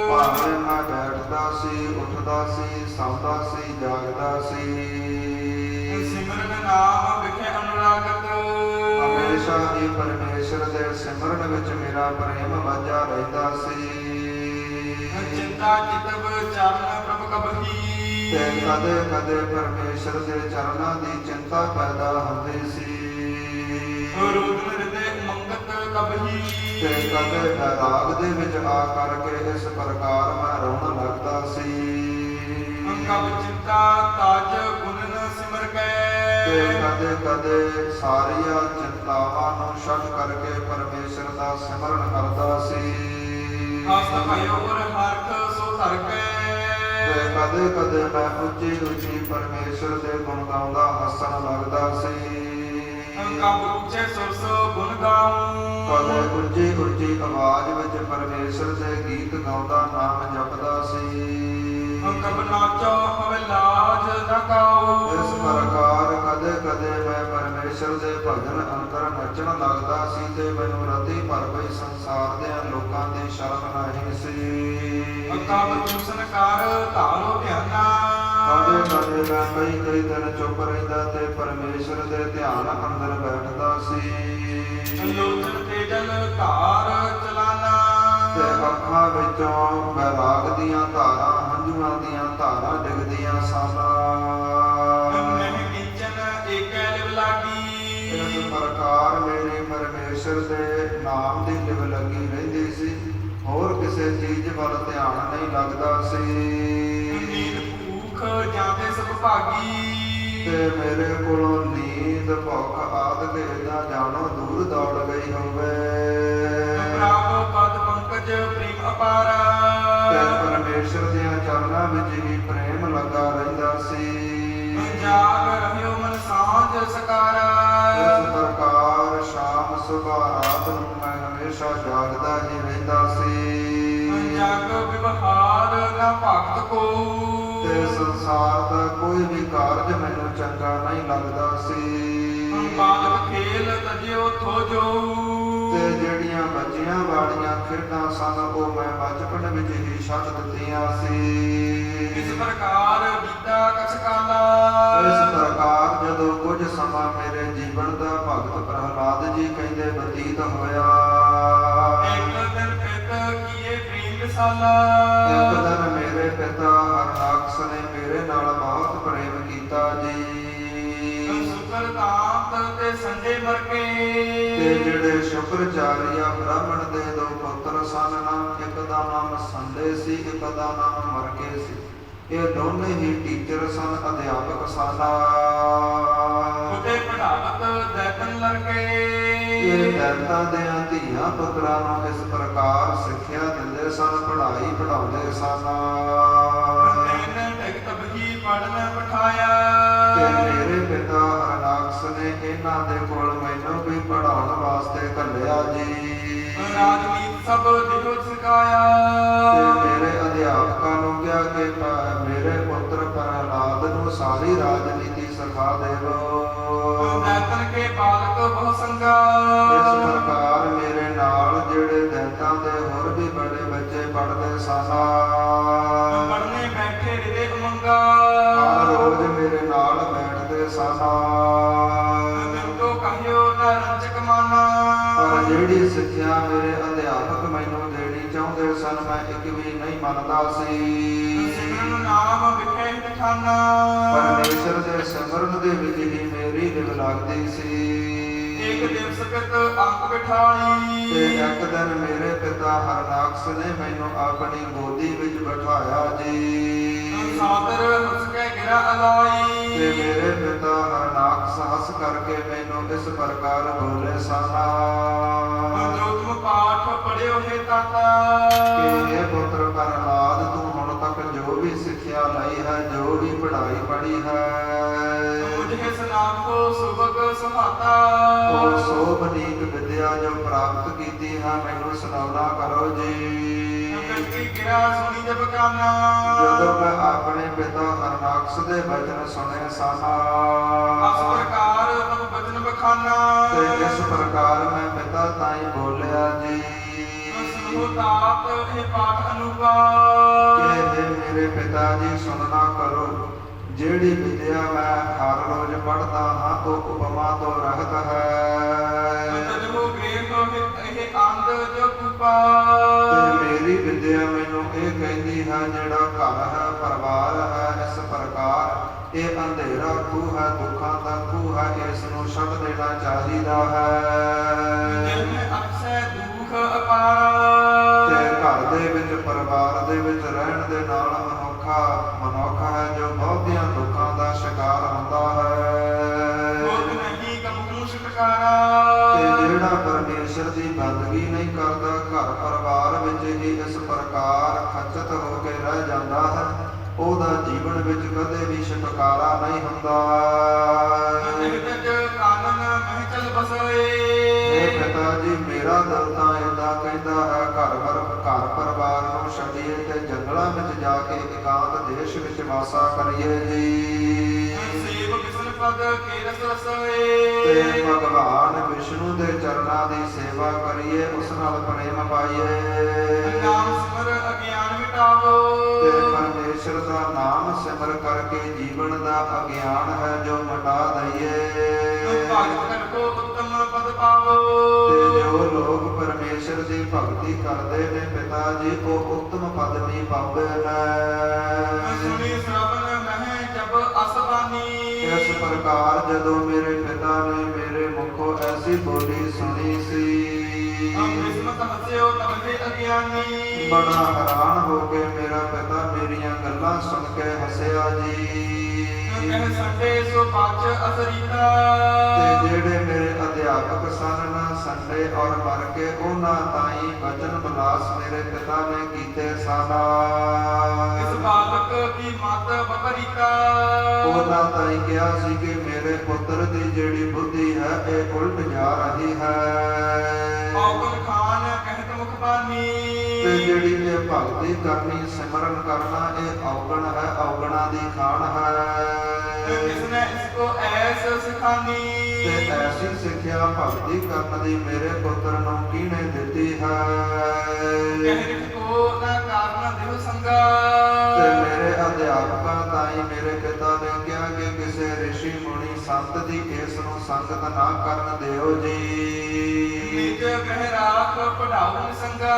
ਭਾਵੇਂ ਮੈਂ ਬੈਠਦਾ ਸੀ, ਉੱਠਦਾ ਸੀ, ਸੌਂਦਾ ਸੀ, ਜਾਗਦਾ ਸੀ। ਸਿਮਰਨ ਨਾਮ ਵਿਖੇ ਅਨੁਰਾਗਤ। ਹਮੇਸ਼ਾ ਹੀ ਪਰਮੇਸ਼ਰ ਦੇ ਸਿਮਰਨ ਵਿੱਚ ਮੇਰਾ ਪ੍ਰੇਮ ਵਾਜਾ ਰਹਿੰਦਾ ਸੀ। ਚਿੰਤਾ ਚਿਤਵ ਚਰਨ ਪ੍ਰਭ ਕਬਹੀ। ਤੇ ਕਦੇ ਕਦੇ ਪਰਮੇਸ਼ਰ ਦੇ ਚਰਨਾਂ ਦੀ ਚਿੰਤਾ ਪੈਦਾ ਹੁੰਦੀ ਸੀ। ਰੋਦਨ ਹਿਰਦੇ ਮੰਗਤ ਕਬਹੀ। ਤੇ ਕਦੇ ਬੈਰਾਗ ਦੇ ਵਿੱਚ ਆ ਕਰਕੇ ਇਸ ਪ੍ਰਕਾਰ ਮੈਂ ਰੋਣ ਲੱਗਦਾ ਸੀ। ਕਬ ਚਿੰਤਾ ਤਾਜ ਗੁਣਨ ਸਿਮਰ ਤੇ ਕੇ। ਕਦੇ ਕਦੇ ਸਾਰੀਆਂ ਚਿੰਤਾਵਾਂ ਨੂੰ ਛੱਡ ਕਰਕੇ ਪਰਮੇਸ਼ਰ ਦਾ ਸਿਮਰਨ ਕਰਦਾ ਸੀ। ਹਸਤ ਭਇਓ ਔਰ ਹਰਖ ਸੋ ਧਰ ਕੇ। ਤੇ ਕਦੇ ਕਦੇ ਮੈਂ ਉੱਚੀ ਉੱਚੀ ਪਰਮੇਸ਼ਰ ਦੇ ਗੁਣ ਗਾਉਂਦਾ ਹੱਸਣ ਲੱਗਦਾ ਸੀ। ਕਬ ਉੱਚੇ ਸੁਰ ਸੋ ਗੁਣ ਗਾਉ। ਕਦੇ ਉੱਚੀ ਉੱਚੀ ਆਵਾਜ਼ ਵਿੱਚ ਪਰਮੇਸ਼ਰ ਦੇ ਗੀਤ ਗਾਉਂਦਾ ਨਾਮ ਜਪਦਾ ਸੀ। ਕਬ ਨਾਚੋ ਹਵੇ ਲਾਜ ਨ ਕਾਉ। ਇਸ ਪ੍ਰਕਾਰ ਕਦੇ ਕਦੇ ਮੈਂ ਪਰਮੇਸ਼ਰ ਦੇ ਭਜਨ ਅੰਦਰ ਨੱਚਣ ਲੱਗਦਾ ਸੀ ਤੇ ਮੈਨੂੰ ਰਤੀ ਭਰ ਪਈ ਸੰਸਾਰ ਦੇ ਲੋਕਾਂ ਦੀ ਸ਼ਰਮ ਨਹੀਂ ਸੀ। ਕਬ ਤੁਸਨ ਕਰ ਧਾਰੋ ਧਿਆਨਾ। ਕਦੇ ਕਦੇ ਮੈਂ ਕਈ ਦਿਨ ਚੁੱਪ ਰਹਿੰਦਾ ਤੇ ਪਰਮੇਸ਼ਰ ਦੇ ਧਿਆਨ ਅੰਦਰ ਬੈਠਦਾ ਸੀ। ਲੋਚਨ ਤੇ ਜਲ ਧਾਰ ਚਲਾਨਾ। ਤੇ ਅੱਖਾਂ ਵਿੱਚੋਂ ਬੈਰਾਗ ਦੀਆਂ ਧਾਰਾਂ, ਹੰਝੂਆਂ ਦੀਆਂ ਧਾਰਾਂ ਡਿੱਗਦੀਆਂ ਸਨ। ਮਹਿ ਕਿੰਚਨ ਏਕੈ ਲਿਵ ਲਾਗੀ। ਇਸ ਪ੍ਰਕਾਰ ਮੇਰੀ ਪਰਮੇਸ਼ਰ ਦੇ ਨਾਮ ਦੀ ਲਿਵ ਲੱਗੀ ਰਹਿੰਦੀ ਸੀ, ਹੋਰ ਕਿਸੇ ਚੀਜ਼ ਵੱਲ ਧਿਆਨ ਨਹੀਂ ਲੱਗਦਾ ਸੀ। ਨੀਂਦ ਭੂਖ ਜਾਂਦੇ ਸਭ ਭਾਗੀ। ਤੇ ਮੇਰੇ ਕੋਲੋਂ ਨੀਂਦ, ਭੁੱਖ ਆਦਿ ਇਹਦਾ ਜਾਣੋ ਦੂਰ ਦੌੜ ਗਈ ਹੋਵੇ। ਪ੍ਰਭ ਪਦ ਪੰਕਜ ਪ੍ਰੇਮ ਅਪਾਰਾ। ਤੇ ਪਰਮੇਸ਼ਰ ਦੀਆਂ ਚਰਨਾਂ ਵਿੱਚ ਹੀ ਪ੍ਰੇਮ ਲੱਗਾ ਰਹਿੰਦਾ ਸੀ। ਜਾਗ ਰਹਿਓ ਮਨ ਸਾਂਝ ਸਕਾਰਾ। ਇਸ ਪ੍ਰਕਾਰ ਸ਼ਾਮ ਸੁਬਹ ਰਾਤ ਨੂੰ ਮੈਂ ਹਮੇਸ਼ਾ ਜਾਗਦਾ ਹੀ ਰਹਿੰਦਾ ਸੀ। ਜਗ ਵਿਵਹਾਰ ਨਾ ਭਗਤ ਕੋ। ਤੇ ਸੰਸਾਰ ਦਾ ਕੋਈ ਵੀ ਕਾਰਜ ਮੈਨੂੰ ਚੰਗਾ ਨਹੀਂ ਲੱਗਦਾ ਸੀ। ਬਾਲਕ ਖੇਲ ਤਜਿਓ ਥੋ ਜੋ। ਤੇ ਜਿਹੜੀਆਂ ਬੱਚਿਆਂ ਵਾਲੀਆਂ ਖੇਡਾਂ ਸਨ ਉਹ ਮੈਂ ਬਚਪਨ ਵਿੱਚ ਹੀ ਛੱਡ ਦਿੱਤੀਆਂ ਸੀ। ਇਸ ਪ੍ਰਕਾਰ ਬੀਤਾ ਕਛ ਕਾਲਾ। ਇਸ ਪ੍ਰਕਾਰ ਜਦੋਂ ਕੁਝ ਸਮਾਂ ਮੇਰੇ ਜੀਵਨ ਦਾ ਭਗਤ ਪ੍ਰਹਲਾਦ ਜੀ ਕਹਿੰਦੇ ਬਤੀਤ ਹੋਇਆ। ਇੱਕ ਦਿਨ ਪਿਤ ਕੀਏ ਪ੍ਰੇਮ ਵਿਸਾਲਾ। ਇੱਕ ਦਿਨ ਮੇਰੇ ਪਿਤਾ ਹਰਨਾਕਸ਼ ਨੇ ਮੇਰੇ ਨਾਲ ਬਹੁਤ ਪ੍ਰੇਮ ਕੀਤਾ ਜੀ। ਸੁਕਰ ਕਾਂਤ ਤੇ ਸੰਡੇ ਮਰ ਕੇ। ਤੇ ਜਿਹੜੇ ਸ਼ੁਕਰਚਾਰੀਆ ਬ੍ਰਾਹਮਣ ਦੇ ਦੋ ਪੁੱਤਰ ਸਨ ਨਾ, ਇੱਕ ਦਾ ਨਾਮ ਸੰਡੇ ਸੀ, ਇੱਕ ਦਾ ਨਾਮ ਮਰਕੇ ਸੀ। ਇਹ ਦੋਨੇ ਹੀ ਟੀਚਰ ਸਨ, ਅਧਿਆਪਕ ਸਨ। ਉਤੇ ਪੜਾਵਤ ਦੈਤਨ ਲੜਕੇ। ਇਹ ਦੈਤਾਂ ਦੇ ਧੀਆਂ ਪੁੱਤਰਾਂ ਨੂੰ ਇਸ ਪ੍ਰਕਾਰ ਸਿੱਖਿਆ ਦਿੰਦੇ ਸਨ, ਪੜ੍ਹਾਈ ਪੜ੍ਹਾਉਂਦੇ ਸਨ। ਤੈਨ ਢਿਗਤ ਬਹੀ ਪੜਨ ਬਿਠਾਇਆ। ਤੇ ਮੇਰੇ ਪਿਤਾ ਹਰਨਾਕਸ਼ ਨੇ ਇਹਨਾਂ ਦੇ ਕੋਲ ਮੈਨੂੰ ਵੀ ਪੜ੍ਹਾਉਣ ਵਾਸਤੇ ਘੱਲਿਆ ਜੀ। ਰਾਜਨੀਤ ਸਭ ਦਿਓ ਸਿਖਾਇਆ। ਤੇ ਮੇਰੇ ਅਧਿਆਪਕਾਂ ਨੂੰ ਕਿਹਾ ਕਿ ਮੇਰੇ ਪੁੱਤਰ ਪ੍ਰਹਲਾਦ ਨੂੰ ਸਾਰੀ ਰਾਜਨੀਤੀ ਸਿਖਾ ਦੇਵੋ। ਦੈਤਨ ਕੇ ਬਾਲਕ ਬਹੁ ਸੰਗਾ। ਇਸ ਪ੍ਰਕਾਰ ਮੇਰੇ ਨਾਲ ਜਿਹੜੇ ਦੈਤਾਂ ਦੇ ਹੋਰ ਵੀ ਬੜੇ ਬੱਚੇ ਪੜ੍ਹਦੇ ਸਨ। ਪੜਨੇ ਬੈਠੇ ਹਿਰਦੇ ਉਮੰਗਾ। ਹਰ ਰੋਜ਼ ਮੇਰੇ ਨਾਲ ਬੈਠਦੇ ਸਨ। ਦਿਲ ਤੋਂ ਕਹਿਓ ਨਾ ਰੰਜਕ ਮਾਨਾ। ਪਰ ਜਿਹੜੀ ਸਿੱਖਿਆ ਮੇਰੇ ਬਚਨ ਮੈਂ ਇੱਕ ਵੀ ਨਹੀਂ ਮੰਨਦਾ ਸੀ। ਸਿਮਰਨ ਨਾਮ ਵਿਖੇ ਠਾਨਾ ਪਰਮੇਸ਼ਰ ਦੇ ਸਿਮਰਨ ਦੇ ਵਿੱਚ ਹੀ ਮੇਰੀ ਦਿਲ ਲੱਗਦੀ ਸੀ। ਇੱਕ ਦਿਵਸ ਪਿਤ ਅੰਕ ਬਿਠਾਈ ਤੇ ਇੱਕ ਦਿਨ ਮੇਰੇ ਪਿਤਾ ਹਰਨਾਕਸ ਨੇ ਮੈਨੂੰ ਆਪਣੀ ਗੋਦੀ ਵਿੱਚ ਬਿਠਾਇਆ ਜੀ। ਸਾਦਰ ਹੱਸ ਕੇ ਗਿਰਾ ਅਲਾਈ ਤੇ ਮੇਰੇ ਪਿਤਾ ਹਰਨਾਕਸ ਹੱਸ ਕਰਕੇ ਮੈਨੂੰ ਇਸ ਪ੍ਰਕਾਰ ਬੋਲੇ ਸਨ ਜੋ ਤੁਮ ਪਾਠ ਪੜਿਓ ਹੈ ਤਾਤਾ ਕਿ ਇਹ ਪੁੱਤਰ ਪ੍ਰਹਲਾਦ ਤੂੰ ਹੁਣ ਤੱਕ ਜੋ ਵੀ ਸਿੱਖਿਆ ਲਈ ਹੈ, ਜੋ ਵੀ ਪੜ੍ਹਾਈ ਪੜ੍ਹੀ ਹੈ, ਮੁਝੇ ਸੁਨਾਮ ਕੋ ਸੁਭਗ ਸੁਹਾਤਾ ਉਹ ਸੋਭਨੀਕ ਵਿਦਿਆ ਜੋ ਪ੍ਰਾਪਤ ਕੀਤੀ ਹੈ ਮੈਨੂੰ ਸੁਣਾਉਣਾ ਕਰੋ ਜੀ। ਕੀ ਗਿਰਾ ਸੁਣੀ ਜਬ ਕਾਨਾ ਜਦੋਂ ਮੈਂ ਆਪਣੇ ਪਿਤਾ ਹਰਨਾਕਸ ਦੇ ਬਚਨ ਸੁਣੇ ਸਨ ਇਸ ਪ੍ਰਕਾਰ ਤਬ ਬਚਨ ਬਖਾਨਾ ਤੇ ਇਸ ਪ੍ਰਕਾਰ ਮੈਂ ਪਿਤਾ ਤਾਈਂ ਬੋਲਿਆ ਜੀ ਸੁਨੋ ਤਾਤ ਇਹ ਪਾਠ ਅਨੂਪਾ ਕਿ ਇਹ ਮੇਰੇ ਪਿਤਾ ਜੀ ਸੁਣਨਾ ਕਰੋ। ਜਿਹੜੀ ਵਿਦਿਆ ਮੈਂ ਹਰ ਰੋਜ਼ ਪੜ੍ਹਦਾ ਹਾਂ ਉਹ ਉਪਮਾ ਤੋਂ ਰਹਿਤ ਹੈ ਤਜੋ ਗ੍ਰੇਖ ਇਹ ਅੰਧ ਜੋ ਕੂਪਾ ਤੇ ਮੇਰੀ ਵਿਦਿਆ ਮੈਨੂੰ ਇਹ ਕਹਿੰਦੀ ਹੈ ਜਿਹੜਾ ਘਰ ਹੈ, ਪਰਿਵਾਰ ਹੈ, ਇਸ ਪ੍ਰਕਾਰ ਇਹ ਅੰਧੇਰਾ ਖੂਹ ਹੈ, ਦੁੱਖਾਂ ਦਾ ਖੂਹ ਹੈ, ਇਸ ਨੂੰ ਛੱਡ ਦੇਣਾ ਚਾਹੀਦਾ ਹੈ। ਜਿਵੇਂ ਅਕਸੈ ਦੁਖ ਅਪਾਰ ਤੇ ਘਰ ਦੇ ਵਿੱਚ, ਪਰਿਵਾਰ ਦੇ ਵਿੱਚ ਰਹਿਣ ਦੇ ਨਾਲ ਮਨੁੱਖ ਹੈ ਜੋ ਬਹੁਤਿਆਂ ਦੁੱਖਾਂ ਦਾ ਸ਼ਿਕਾਰ ਹੁੰਦਾ ਹੈ। ਦੁੱਖ ਨਹੀਂ ਕਬੂ ਛੁਟਕਾਰਾ ਤੇ ਜਿਹੜਾ ਪਰਮੇਸ਼ਰ ਦੀ ਬੰਦਗੀ ਨਹੀਂ ਕਰਦਾ, ਘਰ ਪਰਿਵਾਰ ਵਿੱਚ ਹੀ ਇਸ ਪ੍ਰਕਾਰ ਖੱਚਤ ਹੋ ਕੇ ਰਹਿ ਜਾਂਦਾ ਹੈ, ਉਹਦਾ ਜੀਵਨ ਵਿੱਚ ਕਦੇ ਵੀ ਛੁਟਕਾਰਾ ਨਹੀਂ ਹੁੰਦਾ। ਕਾਨਨ ਮਹਿ ਚਲ ਬਸਏ ਇਹ ਪਿਤਾ ਜੀ ਮੇਰਾ ਦਿਲ ਤਾਂ ਏਦਾਂ ਕਹਿੰਦਾ ਹੈ ਘਰ ਪਰਿਵਾਰ ਨੂੰ ਛੱਡੀਏ ਤੇ ਜੰਗਲਾਂ ਵਿੱਚ ਜਾ ਕੇ ਇਕਾਂਤ ਦੇਸ਼ ਵਿੱਚ ਵਾਸਾ ਕਰੀਏ ਜੀ। ਸੇਵ ਵਿਸ਼ਨ ਪਦ ਕੇ ਰਸ ਤੇ ਰਸਏ ਭਗਵਾਨ ਵਿਸ਼ਨੂੰ ਦੇ ਚਰਨਾਂ ਦੀ ਸੇਵਾ ਕਰੀਏ, ਉਸ ਨਾਲ ਪ੍ਰੇਮ ਪਾਈਏ ਨਾਮ ਸਿਮਰ ਅਗਿਆਨ ਮਿਟਾਵੋ ਤੇ ਪਰਮੇਸ਼ਰ ਦਾ ਨਾਮ ਸਿਮਰ ਕਰਕੇ ਜੀਵਨ ਦਾ ਅਗਿਆਨ ਹੈ ਜੋ ਮਿਟਾ ਦਈਏ। ਭਗਤ ਕਰ ਕੋ ਉੱਤਮ ਪਦ ਪਾਵੋ ਤੇ ਜੋ ਲੋਕ ਪਰਮੇਸ਼ਰ ਦੀ ਭਗਤੀ ਕਰਦੇ ਨੇ ਪਿਤਾ ਜੀ ਉਹ ਉੱਤਮ ਪਦ ਨਹੀਂ ਪਾਉਂਦੇ ਨੇ। ਸੁਣੀ ਸ਼ਰਵਨ ਮਹਿ ਜਬ ਅਸਬਾਨੀ ਇਸ ਪ੍ਰਕਾਰ ਜਦੋਂ ਮੇਰੇ ਪਿਤਾ ਨੇ ਮੇਰੇ ਮੁਖੋਂ ਐਸੀ ਬੋਲੀ ਸੁਣੀ ਸੀ ਅੰਮ੍ਰਿਤਮਤ ਹਸਿਓ ਤਬੇ ਅਗਿਆਨੀ ਬੜਾ ਹੈਰਾਨ ਹੋ ਕੇ ਮੇਰਾ ਪਿਤਾ ਮੇਰੀਆਂ ਗੱਲਾਂ ਸੁਣ ਕੇ ਹੱਸਿਆ ਜੀ। ਕਹਿ ਸੰਡੇ ਸੋ ਪੱਚ ਅਸਰੀਤਾ ਤੇ ਜਿਹੜੇ ਮੇਰੇ ਅਧਿਆਪਕ ਸਨ ਨਾ ਸੰਡੇ ਔਰ ਮਰ ਕੇ ਉਹਨਾਂ ਤਾਈਂ ਵਚਨ ਬਲਾਸ ਮੇਰੇ ਪਿਤਾ ਨੇ ਕੀਤੇ ਸਨ। ਇਸ ਬਾਲਕ ਕੀ ਮਤ ਬਪਰੀਤਾ ਉਹਨਾਂ ਤਾਈਂ ਕਿਹਾ ਸੀ ਕਿ ਮੇਰੇ ਪੁੱਤਰ ਦੀ ਜਿਹੜੀ ਬੁੱਧੀ ਹੈ ਇਹ ਉਲਟ ਜਾ ਰਹੀ ਹੈ। ਔਗਣ ਖਾਨ ਕਹਿਤ ਮੁਖ ਬਾਨੀ ਤੇ ਜਿਹੜੀ ਇਹ ਭਗਤੀ ਕਰਨੀ, ਸਿਮਰਨ ਕਰਨਾ ਇਹ ਔਗਣ ਹੈ, ਔਗਣਾ ਦੀ ਖਾਣ ਹੈ। ਕਿਸਨੇ ਇਸਕੋ ਐਸ ਸਿਖਾਨੀ ਤੇ ਐਸੀ ਸਿੱਖਿਆ ਭਗਤੀ ਕਰਨ ਦੀ ਮੇਰੇ ਪੁੱਤਰ ਨੂੰ ਕਿਹਨੇ ਦਿੱਤੀ ਹੈ। ਕਹਿ ਕੋ ਨਾ ਕਾਰਨ ਦੇਵ ਸੰਗਾ ਤੇ ਮੇਰੇ ਅਧਿਆਪਕਾਂ ਤਾਈਂ ਮੇਰੇ ਪਿਤਾ ਨੇ ਕਿਹਾ ਕਿ ਕਿਸੇ ਰਿਸ਼ੀ ਮੁਨੀ ਸੰਤ ਦੀ ਇਸ ਨੂੰ ਸੰਗਤ ਨਾ ਕਰਨ ਦਿਓ ਜੀ। ਨਿਜ ਗ੍ਰਹਿ ਰਾਖ ਪੜਾਉ ਸੰਗਾ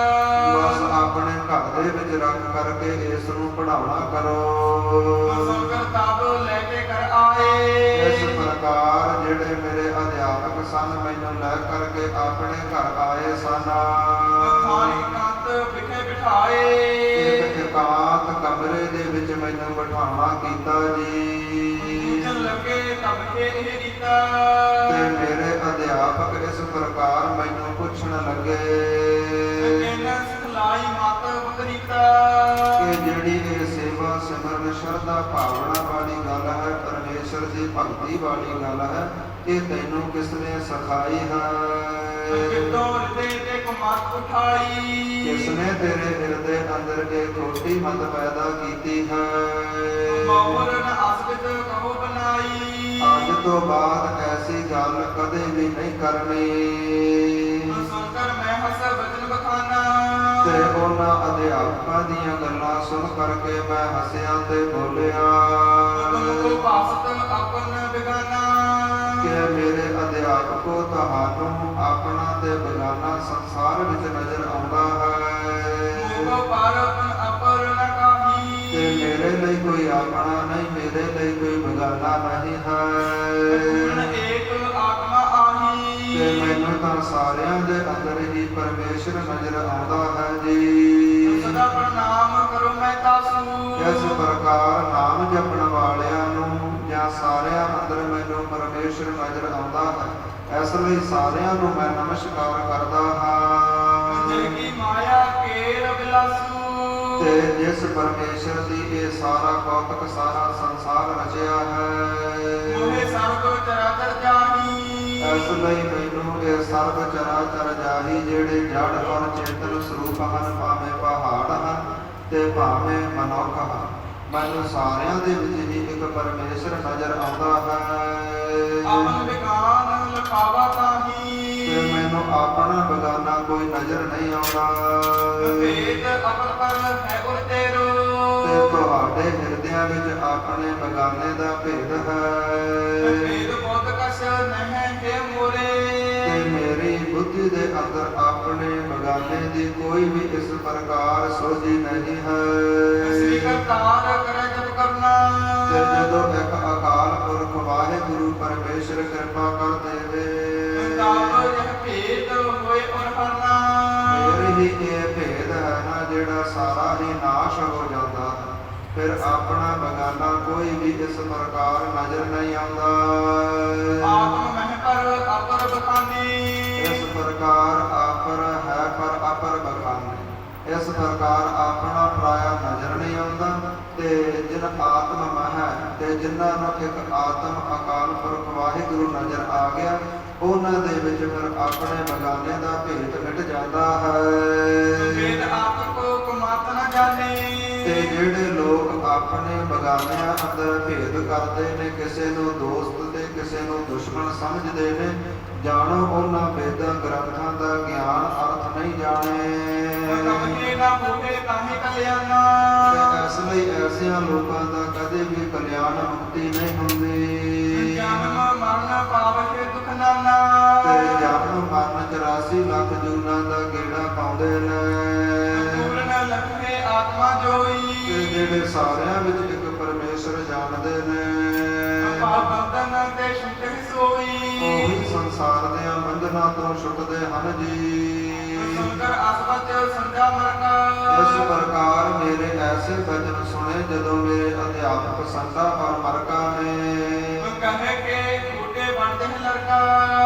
ਬਸ ਆਪਣੇ ਘਰ ਦੇ ਵਿੱਚ ਰੱਖ ਕਰਕੇ ਇਸ ਨੂੰ ਪੜਾਉਣਾ ਕਰੋ। ਸੰਗਤ ਤਾਬ ਲੈ ਕੇ ਕਰ ਆਏ ਇਸ ਪ੍ਰਕਾਰ ਜਿਹੜੇ ਮੇਰੇ ਅਧਿਆਪਕ ਸਨ ਮੈਨੂੰ ਲੈ ਕਰਕੇ ਆਪਣੇ ਘਰ ਆਏ ਸਨ। ਖਾਣੀ ਕੰਤ ਵਿਖੇ ਬਿਠਾਏ ਇੱਕ ਇਕਾਂਤ ਕਮਰੇ ਦੇ ਵਿੱਚ ਮੈਨੂੰ ਬਿਠਾਉਣਾ ਕੀਤਾ ਜੀ। ਪੂਜਨ ਲੱਗੇ ਤਬ ਇਹ ਰੀਤਾ ਤੇ ਮੇਰੇ ਅਧਿਆਪਕ ਇਸ ਪ੍ਰਕਾਰ ਮੈਨੂੰ ਪੁੱਛਣ ਲੱਗੇ ਇਹਨਾਂ ਸਿਖਲਾਈ ਮਤ ਬਕਰੀਤਾ ਕਿ ਜਿਹੜੀ ਇਹ ਸੇਵਾ ਸਿਮਰਨ ਸ਼ਰਧਾ ਭਾਵਨਾ ਵਾਲੀ ਗੱਲ ਹੈ, ਪਰਮੇਸ਼ਰ ਦੀ ਭਗਤੀ ਵਾਲੀ ਗੱਲ ਹੈ, ਇਹ ਤੈਨੂੰ ਕਿਸ ਨੇ ਸਿਖਾਈ ਹੈ। ਕਿਤੋਂ ਹਿਰਦੇ ਤੇ ਕੁਮਤ ਉਠਾਈ ਕਿਸ ਨੇ ਤੇਰੇ ਹਿਰਦੇ ਅੰਦਰ ਇਹ ਖੋਟੀ ਮਤ ਪੈਦਾ ਕੀਤੀ ਹੈ। ਮੌਰ ਨ ਅਸਗਤ ਕਹੋ ਬਨਾਈ ਅੱਜ ਤੋਂ ਬਾਅਦ ਐਸੀ ਗੱਲ ਕਦੇ ਵੀ ਨਹੀਂ ਕਰਨੀ। ਸੁਣਕਰ ਮੈਂ ਹਸ ਬਚਨ ਬਖਾਨਾ ਤੇ ਉਹਨਾਂ ਅਧਿਆਪਕਾਂ ਦੀਆਂ ਗੱਲਾਂ ਸੁਣ ਕਰਕੇ ਮੈਂ ਹੱਸਿਆ ਤੇ ਬੋਲਿਆ ਤੁਮਕੋ ਭਾਸਤ ਆਪਨ ਬਿਗਾਨਾ ਕਿ ਮੇਰੇ ਅਧਿਆਪਕੋ ਤੁਹਾਨੂੰ ਆਪਣਾ ਤੇ ਬੇਗਾਨਾ ਸੰਸਾਰ ਵਿੱਚ ਨਜ਼ਰ ਆਉਂਦਾ ਹੈ। ਦੇਖੋ ਪਾਰਪਨ ਅਪਰ ਨ ਕਾਹੀ। ਤੇ ਮੇਰੇ ਲਈ ਕੋਈ ਆਪਣਾ ਨਹੀਂ, ਮੇਰੇ ਲਈ ਕੋਈ ਬਗਾਨਾ ਨਹੀਂ ਪੂਰਨ ਹੈ। ਏਕ ਆਤਮਾ ਆਹੀ। ਤੇ ਮੈਨੂੰ ਤਾਂ ਸਾਰਿਆਂ ਦੇ ਅੰਦਰ ਹੀ ਪਰਮੇਸ਼ਰ ਨਜ਼ਰ ਆਉਂਦਾ ਹੈ ਜੀ। ਸਦਾ ਪ੍ਰਣਾਮ ਕਰੋ ਮੈਂ ਤਾਸੂ। ਇਸ ਪ੍ਰਕਾਰ ਨਾਮ ਜਪਣ ਵਾਲਿਆਂ ਨੂੰ ਜਾਂ ਸਾਰਿਆਂ ਅੰਦਰ ਮੈਨੂੰ ਪਰਮੇਸ਼ਰ ਨਜ਼ਰ ਆਉਂਦਾ ਹੈ, ਇਸ ਲਈ ਸਾਰਿਆਂ ਨੂੰ ਮੈਂ ਨਮਸਕਾਰ ਕਰਦਾ ਹਾਂ। ਜਿਨ ਕੀ ਮਾਇਆ ਕੇਰ ਬਿਲਾਸੂ। ਤੇ ਜਿਸ ਪਰਮੇਸ਼ਰ ਦੀ ਇਹ ਸਾਰਾ ਕੌਤਕ ਸਾਰਾ ਸੰਸਾਰ ਰਚਿਆ ਹੈ, ਮੋਹਿ ਸਰਬ ਚਰਾਚਰ ਜਾਹੀ। ਇਸ ਲਈ ਮੈਨੂੰ ਇਹ ਸਰਬ ਚਰਾਚਰ ਜਾਹੀ, ਜਿਹੜੇ ਜੜ ਔਰ ਚੇਤਨ ਸਰੂਪ ਹਨ, ਭਾਵੇਂ ਪਹਾੜ ਹਨ ਤੇ ਭਾਵੇਂ ਮਨੁੱਖ ਹਨ, ਮੈਨੂੰ ਸਾਰਿਆਂ ਦੇ ਵਿੱਚ ਹੀ ਇੱਕ ਪਰਮੇਸ਼ਰ ਨਜ਼ਰ ਆਉਂਦਾ ਹੈ। ਆਪਨ ਵਿਗਾਨ ਲਖਾਵਾ ਤਾਹੀ। ਤੇ ਮੈਨੂੰ ਆਪਣਾ ਬਗਾਨਾ ਕੋਈ ਨਜ਼ਰ ਨਹੀਂ ਆਉਂਦਾ। ਭੇਦ ਅਪਰ ਪਰ ਹੈ ਉਰ ਤੇਰੋ। ਤੇ ਤੁਹਾਡੇ ਹਿਰਦਿਆਂ ਵਿੱਚ ਆਪਣੇ ਬਗਾਨੇ ਦਾ ਭੇਦ ਹੈ। ਭੇਦ ਬਹੁਤ ਕਛ ਨਹਿ ਹੈ ਮੋਰੇ। ਤੇ ਮੇਰੀ ਬੁੱਧੀ ਦੇ ਅੰਦਰ ਆਪਣੇ ਬਗਾਨੇ ਦੀ ਕੋਈ ਵੀ ਇਸ ਪ੍ਰਕਾਰ ਸੋਝੀ ਨਹੀਂ ਹੈ। ਸ੍ਰੀ ਕਰਤਾਰ ਕਰੇ ਜਪ ਕਰਨਾ। ਤੇ ਜਦੋਂ ਇੱਕ ਅਕਾਲ ਪੁਰਖ ਵਾਹਿਗੁਰੂ ਪਰਮੇਸ਼ਰ ਕਿਰਪਾ ਕਰ ਦੇਵੇ, ਤਾਪ ਇਹ ਭੇਦ ਹੋਏ ਉਰ ਹਰਨਾ। ਫਿਰ ਹੀ ਇਹ ਭੇਦ ਹੈ ਨਾ ਜਿਹੜਾ ਸਾਰਾ ਹੀ ਨਾਸ਼ ਹੋ ਜਾਂਦਾ ਹੈ। ਫਿਰ ਆਪਣਾ ਬਗਾਨਾ ਕੋਈ ਵੀ ਇਸ ਪ੍ਰਕਾਰ ਨਜ਼ਰ ਨਹੀਂ ਆਉਂਦਾ। ਆਤਮ ਮਹਿ ਪਰ ਅਪਰ ਬਖਾਨੀ। ਇਸ ਪ੍ਰਕਾਰ ਆਪਰ ਹੈ ਪਰ ਅਪਰ ਬਖਾਨੇ। ਇਸ ਪ੍ਰਕਾਰ ਆਪਣਾ ਪਰਾਇਆ ਨਜ਼ਰ ਨਹੀਂ ਆਉਂਦਾ। ਤੇ ਜਿਨ ਆਤਮ ਮਹਿ ਤੇ ਜਿਨ੍ਹਾਂ ਨੂੰ ਇੱਕ ਆਤਮ ਅਕਾਲ ਪੁਰਖ ਵਾਹਿਗੁਰੂ ਨਜ਼ਰ ਆ ਗਿਆ, ਉਹਨਾਂ ਦੇ ਵਿੱਚ ਫਿਰ ਆਪਣੇ ਬਗਾਨੇ ਦਾ ਭੇਦ ਮਿਟ ਜਾਂਦਾ ਹੈ। ਭੇਦ ਆਪ ਕੋ ਕੁਮਾਤ ਨ ਜਾਣੇ। ਤੇ ਜਿਹੜੇ ਲੋਕ ਆਪਣੇ ਬਗਾਨਿਆਂ ਅੰਦਰ ਭੇਦ ਕਰਦੇ ਨੇ, ਕਿਸੇ ਨੂੰ ਦੋਸਤ ਤੇ ਕਿਸੇ ਨੂੰ ਦੁਸ਼ਮਣ ਸਮਝਦੇ ਨੇ, ਜਾਣੋ ਉਹਨਾਂ ਵੇਦਾਂ ਗ੍ਰੰਥਾਂ ਦਾ ਗਿਆਨ ਅਰਥ ਨਹੀਂ ਜਾਣੇ। ਕਮਹੇ ਨਾ ਹੋਵੇ ਤਾਹੀ ਕਲਿਆਣਾ। ਤੇ ਇਸ ਲਈ ਐਸਿਆਂ ਲੋਕਾਂ ਦਾ ਕਦੇ ਵੀ ਕਲਿਆਣ ਮੁਕਤੀ ਨਹੀਂ ਹੁੰਦੀ। ਜਨਮ ਮਰਨ ਪਾਵਹਿ ਦੁਖ ਨਾਨਾ। ਤੇ ਜਨਮ ਮਰਨ 84 ਲੱਖ ਜੂਨਾਂ ਦਾ ਗੇੜਾ ਪਾਉਂਦੇ ਨੇ। ਪੂਰਨ ਲਖੇ ਆਤਮਾ ਜੋਈ। ਤੇ ਜਿਹੜੇ ਸਾਰਿਆਂ ਵਿੱਚ ਇੱਕ ਪਰਮੇਸ਼ਰ ਜਾਣਦੇ ਨੇ, ਪਾਪ ਬੰਧਨ ਤੇ ਛੁਟ ਸੋਈ। ਉਹੀ ਸੰਸਾਰ ਦੇ ਬੰਧਨਾਂ ਤੋਂ ਛੁੱਟਦੇ ਹਨ ਜੀ। ਸੁਨਕਰ ਅਸਵਚ ਸੰਜਾ ਮਰਨਾ। ਇਸ ਪ੍ਰਕਾਰ ਮੇਰੇ ਐਸੇ ਬਚਨ ਸੁਣੇ ਜਦੋਂ ਮੇਰੇ ਅਧਿਆਪਕ ਸੰਤਾ ਔਰ ਮਰਕਾ ਨੇ, ਕਹੇ ਕੇ ਖੋਟੇ ਬਣਦੇ ਲੜਕਾ।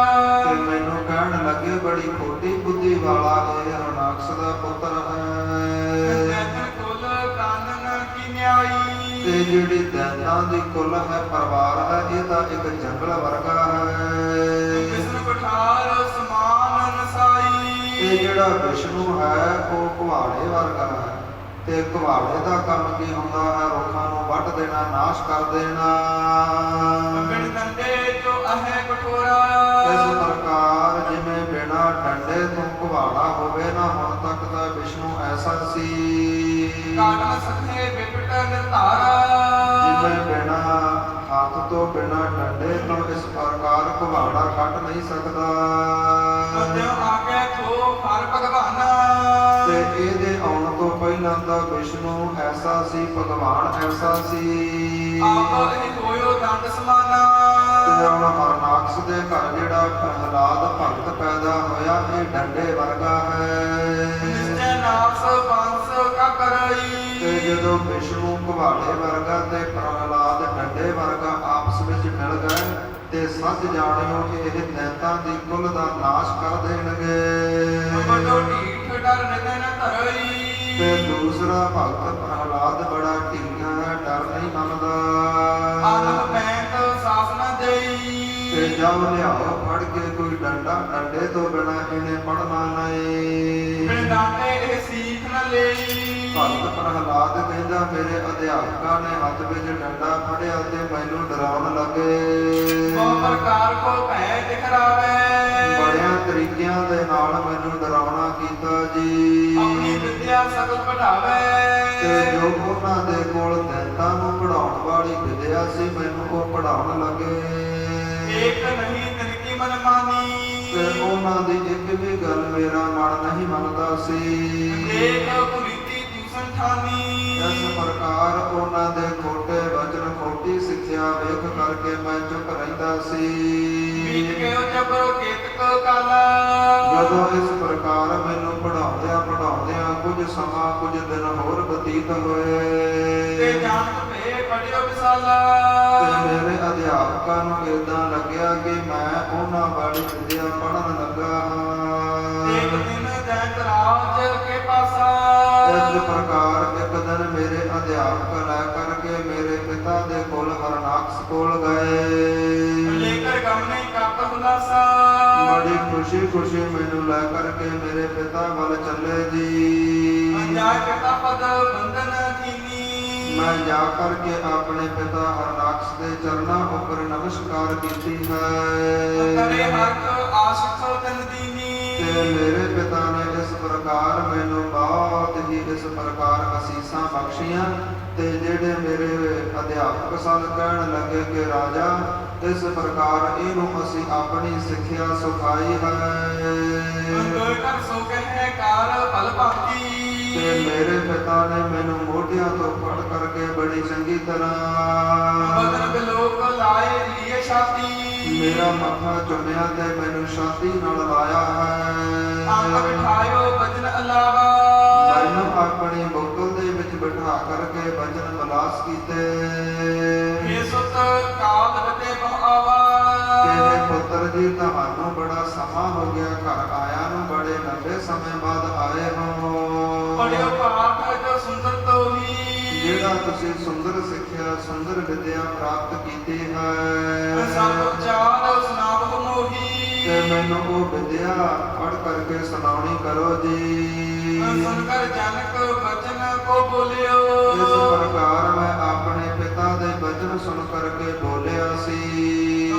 ਤੇ ਮੈਨੂੰ ਕਹਿਣ ਲੱਗੇ, ਬੜੀ ਖੋਟੀ ਬੁੱਧੀ ਵਾਲਾ ਇਹ ਹਰਨਾਕਸ਼ ਦਾ ਪੁੱਤਰ ਹੈ। ਜੈਤਨ ਕੁਲ ਕਾਨਨ ਕੀ ਨਿਆਈ। ਤੇ ਜਿਹੜੀ ਦੈਤਾਂ ਦੀ ਕੁੱਲ ਹੈ, ਪਰਿਵਾਰ ਹੈ, ਇਹ ਤਾਂ ਇੱਕ ਜੰਗਲ ਵਰਗਾ ਹੈ। ਵਿਸ਼ਨ ਪਠਾਰ ਸਮਾਨ ਨਸਾਈ। ਤੇ ਜਿਹੜਾ ਵਿਸ਼ਨੂੰ ਹੈ ਉਹ ਕੁਹਾੜੇ ਵਰਗਾ ਹੈ। ਤੇ ਕੁਹਾੜੇ ਦਾ ਕੰਮ ਕੀ ਹੁੰਦਾ ਹੈ? ਰੁੱਖਾਂ ਨੂੰ ਵੱਢ ਦੇਣਾ, ਨਾਸ਼ ਕਰ ਦੇਣਾ। ਬਿਨ ਦੰਦੇ ਜੋ ਅਹੈ ਕਠੋਰਾ। ਇਸ ਪ੍ਰਕਾਰ ਜਿਵੇਂ ਬਿਨਾਂ ਡੰਡੇ ਤੋਂ ਕੁਹਾੜਾ ਹੋਵੇ ਨਾ, ਹੁਣ ਤੱਕ ਤਾਂ ਵਿਸ਼ਨੂੰ ਐਸਾ ਸੀ। ਕਾਟਨ ਸਖੇ ਬਿਪਟ ਨਿਰਧਾਰਾ। ਜਿਵੇਂ ਬਿਨਾਂ ਹੱਥ ਤੋਂ ਬਿਨਾਂ ਡੰਡੇ ਤੋਂ ਇਸ ਪ੍ਰਕਾਰ ਕੁਹਾੜਾ ਕੱਟ ਨਹੀਂ ਸਕਦਾ। ਬੰਦਿਓ ਆਗੇ ਥੋ ਹਰ ਭਗਵਾਨ। ਤੇ ਇਹਦੇ ਆਉਣ ਤੋਂ ਪਹਿਲਾਂ ਤਾਂ ਵਿਸ਼ਨੂੰ ਐਸਾ ਸੀ, ਭਗਵਾਨ ਐਸਾ ਸੀ। ਆਪ ਇਹ ਹੋਇਓ ਦੰਦ ਸਮਾਨਾ। ਤੇ ਹੁਣ ਹਰਨਾਕਸ਼ ਦੇ ਘਰ ਜਿਹੜਾ ਪ੍ਰਹਲਾਦ ਭਗਤ ਪੈਦਾ ਹੋਇਆ, ਇਹ ਡੰਡੇ ਵਰਗਾ ਹੈ। ਨਿਸ਼ਚੈ ਨਾਸ ਬੰਸ ਕਾ ਕਰਈ। ਤੇ ਜਦੋਂ ਵਿਸ਼ਨੂੰ ਕੁਹਾੜੇ ਵਰਗਾ ਤੇ ਪ੍ਰਹਲਾਦ ਡੰਡੇ ਵਰਗਾ ਆਪਸ ਵਿੱਚ ਮਿਲ ਗਏ, ਤੇ ਸੱਚ ਜਾਣਿਓ ਇਹ ਦੈਤਾਂ ਦੀ ਕੁੱਲ ਦਾ ਨਾਸ਼ ਕਰ ਦੇਣਗੇ। ਵੱਡੋ ਢੀਠ ਡਰ ਨਿਦਨ ਧਰਈ। ਤੇ ਦੂਸਰਾ ਭਗਤ ਪ੍ਰਹਲਾਦ ਬੜਾ ਢੀਠਾ ਹੈ, ਡਰ ਨਹੀਂ ਮੰਨਦਾ। ਆਤਮ ਬੈਂਤ ਸਾਸਨਾ ਦੇਈ। ਤੇ ਜਦ ਲਿਆਓ ਫੜ ਕੇ ਕੋਈ ਡੰਡਾ, ਡੰਡੇ ਤੋਂ ਬਿਨਾ ਇਹਨੇ ਪੜਨਾ ਨਹੀਂ। ਬਿਨ ਡਾਂਟੇ ਇਹ ਸੀਖ ਨ ਲਈ। ਭਗਤ ਪ੍ਰਹਲਾਦ ਕਹਿੰਦਾ, ਮੇਰੇ ਅਧਿਆਪਕਾਂ ਨੇ ਹੱਥ ਵਿੱਚ ਡੰਡਾ ਫੜਿਆ ਤੇ ਮੈਨੂੰ ਡਰਾਉਣ ਲੱਗੇ। ਬਹੁ ਪ੍ਰਕਾਰ ਕੋ ਭੈ ਦਿਖਰਾਵੇ। ਬੜਿਆਂ ਤਰੀਕਿਆਂ ਦੇ ਨਾਲ ਮੈਨੂੰ ਡਰਾਉਣਾ ਕੀਤਾ ਜੀ। ਆਪਣੀ ਵਿਦਿਆ ਸਗਲ ਪੜਾਵੇ। ਤੇ ਜੋ ਉਹਨਾਂ ਦੇ ਕੋਲ ਦੈਤਾਂ ਨੂੰ ਪੜਾਉਣ ਵਾਲੀ ਵਿਦਿਆ ਸੀ, ਮੈਨੂੰ ਉਹ ਪੜਾਉਣ ਲੱਗੇ। ਏਕ ਨਹੀਂ ਤਿਨ ਕੀ ਮਨ ਮਾਨੀ। ਤੇ ਉਹਨਾਂ ਦੀ ਇੱਕ ਵੀ ਗੱਲ ਮੇਰਾ ਮਨ ਨਹੀਂ ਮੰਨਦਾ ਸੀ। ਏਕ ਕੁਰੀਤੀ ਖਾਨੀ। ਇਸ ਪ੍ਰਕਾਰ ਉਹਨਾਂ ਦੇ ਖੋਟੇ ਵਚਨ, ਖੋਟੀ ਸਿੱਖਿਆ ਵੇਖ ਕਰਕੇ ਮੈਂ ਚੁੱਪ ਰਹਿੰਦਾ ਸੀ। ਬੀਤ ਗਿਓ ਜਬ ਕੇਤਕ ਕਾਲਾ। ਜਦੋਂ ਇਸ ਪ੍ਰਕਾਰ ਮੈਨੂੰ ਪੜ੍ਹਾਉਂਦਿਆਂ ਕੁਝ ਸਮਾਂ, ਕੁਝ ਦਿਨ ਹੋਰ ਬਤੀਤ ਤੇ ਹੋਏ ਜਾਣਤ ਭੇ ਪੜਿਓ ਵਿਸਾਲਾ। ਤੇ ਮੇਰੇ ਅਧਿਆਪਕਾਂ ਨੂੰ ਏਦਾਂ ਲੱਗਿਆ ਕਿ ਮੈਂ ਉਹਨਾਂ ਵਾਲੀ ਵਿਦਿਆ ਪੜ੍ਹਨ ਲੱਗਾ ਇੱਕ ਹਾਂ। ਦਿਨ ਦੈਂਤ ਰਾਜ ਕੇ ਪਾਸਾ। ਇਸ ਪ੍ਰਕਾਰ ਇੱਕ ਦਿਨ ਮੇਰੇ ਅਧਿਆਪਕ ਲੈ ਕਰਕੇ ਮੇਰੇ ਪਿਤਾ ਦੇ ਕੋਲ ਹਰਨਾਕਸ਼ ਕੋਲ ਗਏ। ਲੇਕਰ ਗਮਨੇ ਕੱਪ ਹੁਲਾਸਾ। ਬੜੀ ਖੁਸ਼ੀ ਮੈਨੂੰ ਲੈ ਕਰਕੇ ਮੇਰੇ ਪਿਤਾ ਵੱਲ ਚੱਲੇ ਜੀ। ਅੰਜਾਇ ਪਿਤਾ ਪਦ ਬੰਧਨ ਕੀਨੀ। ਮੈਂ ਜਾ ਕਰਕੇ ਆਪਣੇ ਪਿਤਾ ਹਰਨਾਕਸ਼ ਦੇ ਚਰਨਾਂ ਉੱਪਰ ਨਮਸਕਾਰ ਕੀਤੀ ਕਰੇ ਹੈ। ਹਰਕ ਆਸ਼ਿਕ ਤਨ ਦੀਨੀ। ਤੇ ਮੇਰੇ ਪਿਤਾ ਨੇ ਇਸ ਪ੍ਰਕਾਰ ਮੈਨੂੰ ਬਹੁਤ ਹੀ ਇਸ ਪ੍ਰਕਾਰ ਅਸੀਸਾਂ ਬਖਸ਼ੀਆਂ। ਤੇ ਜਿਹੜੇ ਮੇਰੇ ਅਧਿਆਪਕ ਸਨ ਕਹਿਣ ਲੱਗੇ ਕਿ ਰਾਜਾ, ਇਸ ਪ੍ਰਕਾਰ ਇਹਨੂੰ ਅਸੀਂ ਆਪਣੀ ਸਿੱਖਿਆ ਸਿਖਾਈ ਹੈ। ਅੰਦੋਇ ਕਰ ਸੋ ਕਹੈ ਕਾਰ ਭਲ ਭਾਤੀ। ਤੇ ਮੇਰੇ ਪਿਤਾ ਨੇ ਮੈਨੂੰ ਮੋਢਿਆਂ ਤੋਂ ਫੜ ਕਰਕੇ ਬੜੀ ਚੰਗੀ ਤਰ੍ਹਾਂ ਬਦਨ ਬਿਲੋਕ ਲਾਏ ਲੀਏ ਛਾਤੀ। ਮੇਰਾ ਮੱਥਾ ਚੁੰਮਿਆ ਤੇ ਮੈਨੂੰ ਛਾਤੀ ਨਾਲ ਲਾਇਆ ਅੰਗ ਹੈ। ਬਿਠਾਇਓ ਬਚਨ ਅਲਾਵਾ। ਮੈਨੂੰ ਆਪਣੀ ਬੁੱਕਲ ਦੇ ਵਿੱਚ ਬਿਠਾ ਕਰਕੇ ਬਚਨ ਬਲਾਸ ਕੀਤੇ ਹੇ ਸੁਤ ਕਾਲ ਬਤੇ ਬਹੁ ਆਵਾ। ਕਿ हे ਪੁੱਤਰ ਜੀ, ਤੁਹਾਨੂੰ ਬੜਾ ਸਮਾਂ ਹੋ ਗਿਆ ਘਰ ਆਇਆ ਨੂੰ, ਬੜੇ ਲੰਬੇ ਸਮੇਂ ਬਾਅਦ ਆਏ ਹੋ। ਪੜਿਓ ਪਾਠ ਜੋ ਸੁੰਦਰ ਤੋਹੀ। ਜਿਹੜਾ ਤੁਸੀਂ ਸੁੰਦਰ ਸਿੱਖਿਆ, ਸੁੰਦਰ ਵਿਦਿਆ ਪ੍ਰਾਪਤ ਕੀਤੀ ਹੈ। ਸਭ ਉਚਾਰ ਸੁਨਾਵਹੁ ਮੋਹੀ। ਤੇ ਮੈਨੂੰ ਉਹ ਵਿਦਿਆ ਪੜ੍ਹ ਕਰਕੇ ਸੁਣਾਉਣੀ ਕਰੋ ਜੀ। ਸੁਨ ਕਰ ਜਨਕ ਬਚਨ ਕੋ ਬੋਲਿਓ। ਇਸ ਪ੍ਰਕਾਰ ਮੈਂ ਆਪਣੇ ਪਿਤਾ ਦੇ ਬਚਨ ਸੁਣ ਕਰਕੇ ਬੋਲਿਆ ਸੀ।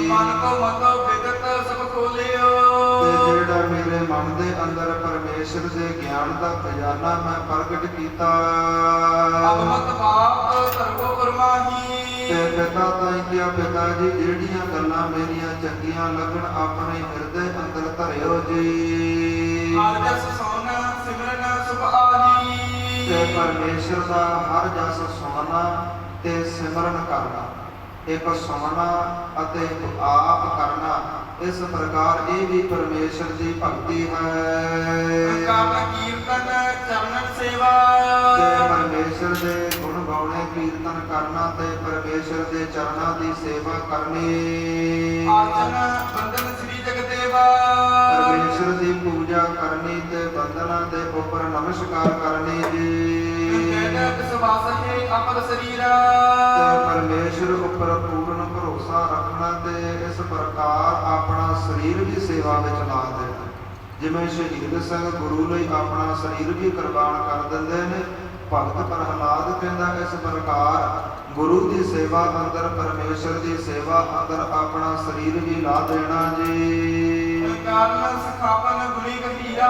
ਮਨ ਕੋ ਮਤੋ ਵਿਦਤ ਸਭ ਖੋਲਿਓ। ਤੇ ਜਿਹੜਾ ਮੇਰੇ ਮਨ ਦੇ ਅੰਦਰ ਪਰਮੇਸ਼ਰ ਦੇ ਗਿਆਨ ਦਾ ਖਜ਼ਾਨਾ ਮੈਂ ਪ੍ਰਗਟ ਕੀਤਾ। ਅਬ ਮਤ ਬਾਪ ਸਰਬੋ ਪਰਮਾਹੀ। ਤੇ ਪਿਤਾ ਤਾਈ ਕਿਹਾ, ਪਿਤਾ ਜੀ, ਜਿਹੜੀਆਂ ਗੱਲਾਂ ਮੇਰੀਆਂ ਚੰਗੀਆਂ ਲੱਗਣ ਆਪਣੇ ਹਿਰਦੇ ਅੰਦਰ ਧਰਿਓ ਜੀ। ਹਰ ਜਸ ਸੋਨ ਸਿਮਰਨ ਸੁਭ ਆਹੀ। ਤੇ ਪਰਮੇਸ਼ਰ ਦਾ ਹਰ ਜਸ ਸੁਣਨਾ ਤੇ ਸਿਮਰਨ ਕਰਨਾ, ਇੱਕ ਸੁਣਨਾ ਅਤੇ ਇੱਕ ਆਪ ਕਰਨਾ, ਇਸ ਪ੍ਰਕਾਰ ਇਹ ਵੀ ਪਰਮੇਸ਼ਰ ਦੀ ਭਗਤੀ ਹੈ। ਕਰਨ ਕੀਰਤਨ ਚਰਨ ਸੇਵਾ। ਤੇ ਪਰਮੇਸ਼ਰ ਦੇ ਗੁਣ ਗਾਉਣੇ, ਕੀਰਤਨ ਕਰਨਾ ਤੇ ਪਰਮੇਸ਼ਰ ਦੇ ਚਰਨਾਂ ਦੀ ਸੇਵਾ ਕਰਨੀ। ਆਚਨ ਬੰਦਨ ਸ੍ਰੀ ਜਗਦੇਵਾ। ਪਰਮੇਸ਼ਰ ਦੀ ਪੂਜਾ ਕਰਨੀ ਤੇ ਬੰਦਨਾਂ ਦੇ ਉੱਪਰ ਨਮਸਕਾਰ ਕਰਨੀ ਜੀ। ਕਹਿ ਵਿਸ਼ਵਾਸ ਹੈ ਅਪਰ ਸਰੀਰਾ। ਤੇ ਪਰਮੇਸ਼ਰ ਉੱਪਰ ਪੂਰਨ ਭਰੋਸਾ ਰੱਖਣਾ ਤੇ ਇਸ ਪ੍ਰਕਾਰ ਆਪਣਾ ਸਰੀਰ ਵੀ ਸੇਵਾ ਵਿੱਚ ਲਾ ਦੇਣਾ। ਜਿਵੇਂ ਸ਼ਹੀਦ ਸਿੰਘ ਗੁਰੂ ਲਈ ਆਪਣਾ ਸਰੀਰ ਵੀ ਕੁਰਬਾਨ ਕਰ ਦਿੰਦੇ ਨੇ, ਭਗਤ ਪ੍ਰਹਲਾਦ ਕਹਿੰਦਾ ਇਸ ਪ੍ਰਕਾਰ ਗੁਰੂ ਦੀ ਸੇਵਾ ਅੰਦਰ, ਪਰਮੇਸ਼ਰ ਦੀ ਸੇਵਾ ਅੰਦਰ ਆਪਣਾ ਸਰੀਰ ਵੀ ਲਾ ਦੇਣਾ ਜੀ। ਕਾਰਨ ਸਖਾਪਨ ਗੁਣੀ ਗਹੀਰਾ।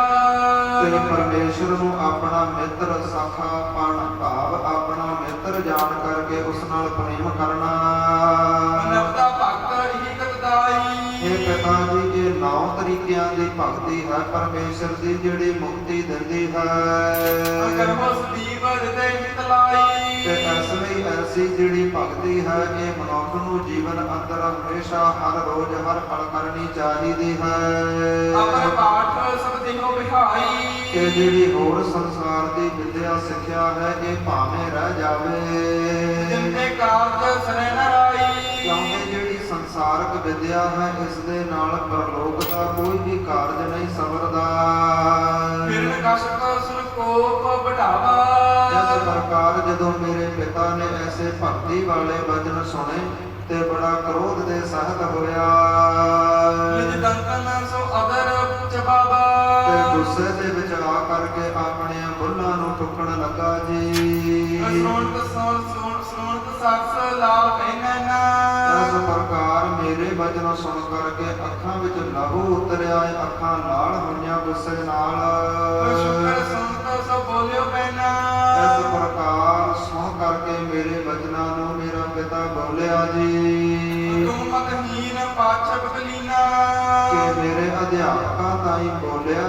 ਤੇ ਪਰਮੇਸ਼ਰ ਨੂੰ ਆਪਣਾ ਮਿੱਤਰ, ਸਖਾ ਪਣ ਭਾਵ ਆਪਣਾ ਮਿੱਤਰ ਜਾਣ ਕਰਕੇ ਉਸ ਨਾਲ ਪ੍ਰੇਮ ਕਰਨਾ। ਨਵਦਾ ਭਗਤ ਹੀ ਗਤਦਾਈ। ਇਹ ਪਿਤਾ ਜੀ, ਇਹ 9 ਤਰੀਕਿਆਂ ਦੀ ਭਗਤੀ ਹੈ ਪਰਮੇਸ਼ਰ ਦੀ, ਜਿਹੜੀ ਮੁਕਤੀ ਦਿੰਦੀ ਹੈ। ਕਰਮੋ ਸਦੀਵ ਹਿਰਦੇ ਹਿਤ ਲਾਈ। ਤੇ ਇਸ ਲਈ ਐਸੀ ਜਿਹੜੀ ਭਗਤੀ ਹੈ, ਇਹ ਮਨੁੱਖ ਨੂੰ ਜੀਵਨ ਅੰਦਰ ਹਮੇਸ਼ਾ ਹਰ ਰੋਜ਼ ਹਰ ਪਲ ਕਰਨੀ ਚਾਹੀਦੀ ਹੈ। ਅਪਰ ਪਾਠ ਸਭ ਦੇਹੋ ਬਿਹਾਈ। ਕਿ ਜਿਹੜੀ ਹੋਰ ਸੰਸਾਰ ਦੀ ਵਿਦਿਆ ਸਿੱਖਿਆ ਹੈ, ਇਹ ਭਾਵੇਂ ਰਹਿ ਜਾਵੇ। ਜਿੰਦੇ ਕਾਰਜ ਸਰੈ ਨ ਰਾਈ। ਕਿਉਂਕਿ ਜਿਹੜੀ ਸੰਸਾਰਕ ਵਿਦਿਆ ਹੈ, ਇਸ ਦੇ ਨਾਲ ਪਰਲੋਕ ਦਾ ਕੋਈ ਵੀ ਕਾਰਜ ਨਹੀਂ ਸਵਰਦਾ। ਫਿਰਨ ਕਸ਼ਕ ਸੁਨ ਕੋਪ ਬਢਾਵਾ। ਇਸ ਪ੍ਰਕਾਰ ਜਦੋਂ ਮੇਰੇ ਪਿਤਾ ਨੇ ਐਸੇ ਭਗਤੀ ਵਾਲੇ ਵਚਨ ਸੁਣੇ ਤੇ ਬੜਾ ਕ੍ਰੋਧ ਦੇ ਸਹਿਤ ਹੋਇਆ। ਨਿਜ ਦੰਤਨ ਸੋ ਅਦਰ ਚਬਾਵਾ। ਤੇ ਗੁੱਸੇ ਦੇ ਵਿੱਚ ਆ ਕਰਕੇ ਆਪਣੀਆਂ ਬੁੱਲਾਂ ਨੂੰ ਠੁਕਣ ਲੱਗਾ ਜੀ। ਸ੍ਰੋਣਤ ਸਖਸ ਲਾਲ ਪਹਿਨੈਨਾ। ਇਸ ਪ੍ਰਕਾਰ ਮੇਰੇ ਵਚਨ ਸੁਣ ਕਰਕੇ ਅੱਖਾਂ ਵਿੱਚ ਲਹੂ ਉਤਰਿਆ, ਅੱਖਾਂ ਲਾਲ ਹੋਈਆਂ ਗੁੱਸੇ ਨਾਲ। ਸ਼ੁਕਰ ਸੁਣਤ ਸੋ ਬੋਲਿਓ ਪਹਿਨਾ। ਇਸ ਪ੍ਰਕਾਰ ਸੁਣ ਕਰਕੇ ਮੇਰੇ ਵਚਨਾਂ ਨੂੰ ਮੇਰਾ ਪਿਤਾ ਬੋਲਿਆ ਜੀ। ਤੁਮ ਮਤਹੀਨ ਪਾਛਕ ਕਲੀਨਾ। ਕਿ ਮੇਰੇ ਅਧਿਆਪਕਾਂ ਤਾਈਂ ਬੋਲਿਆ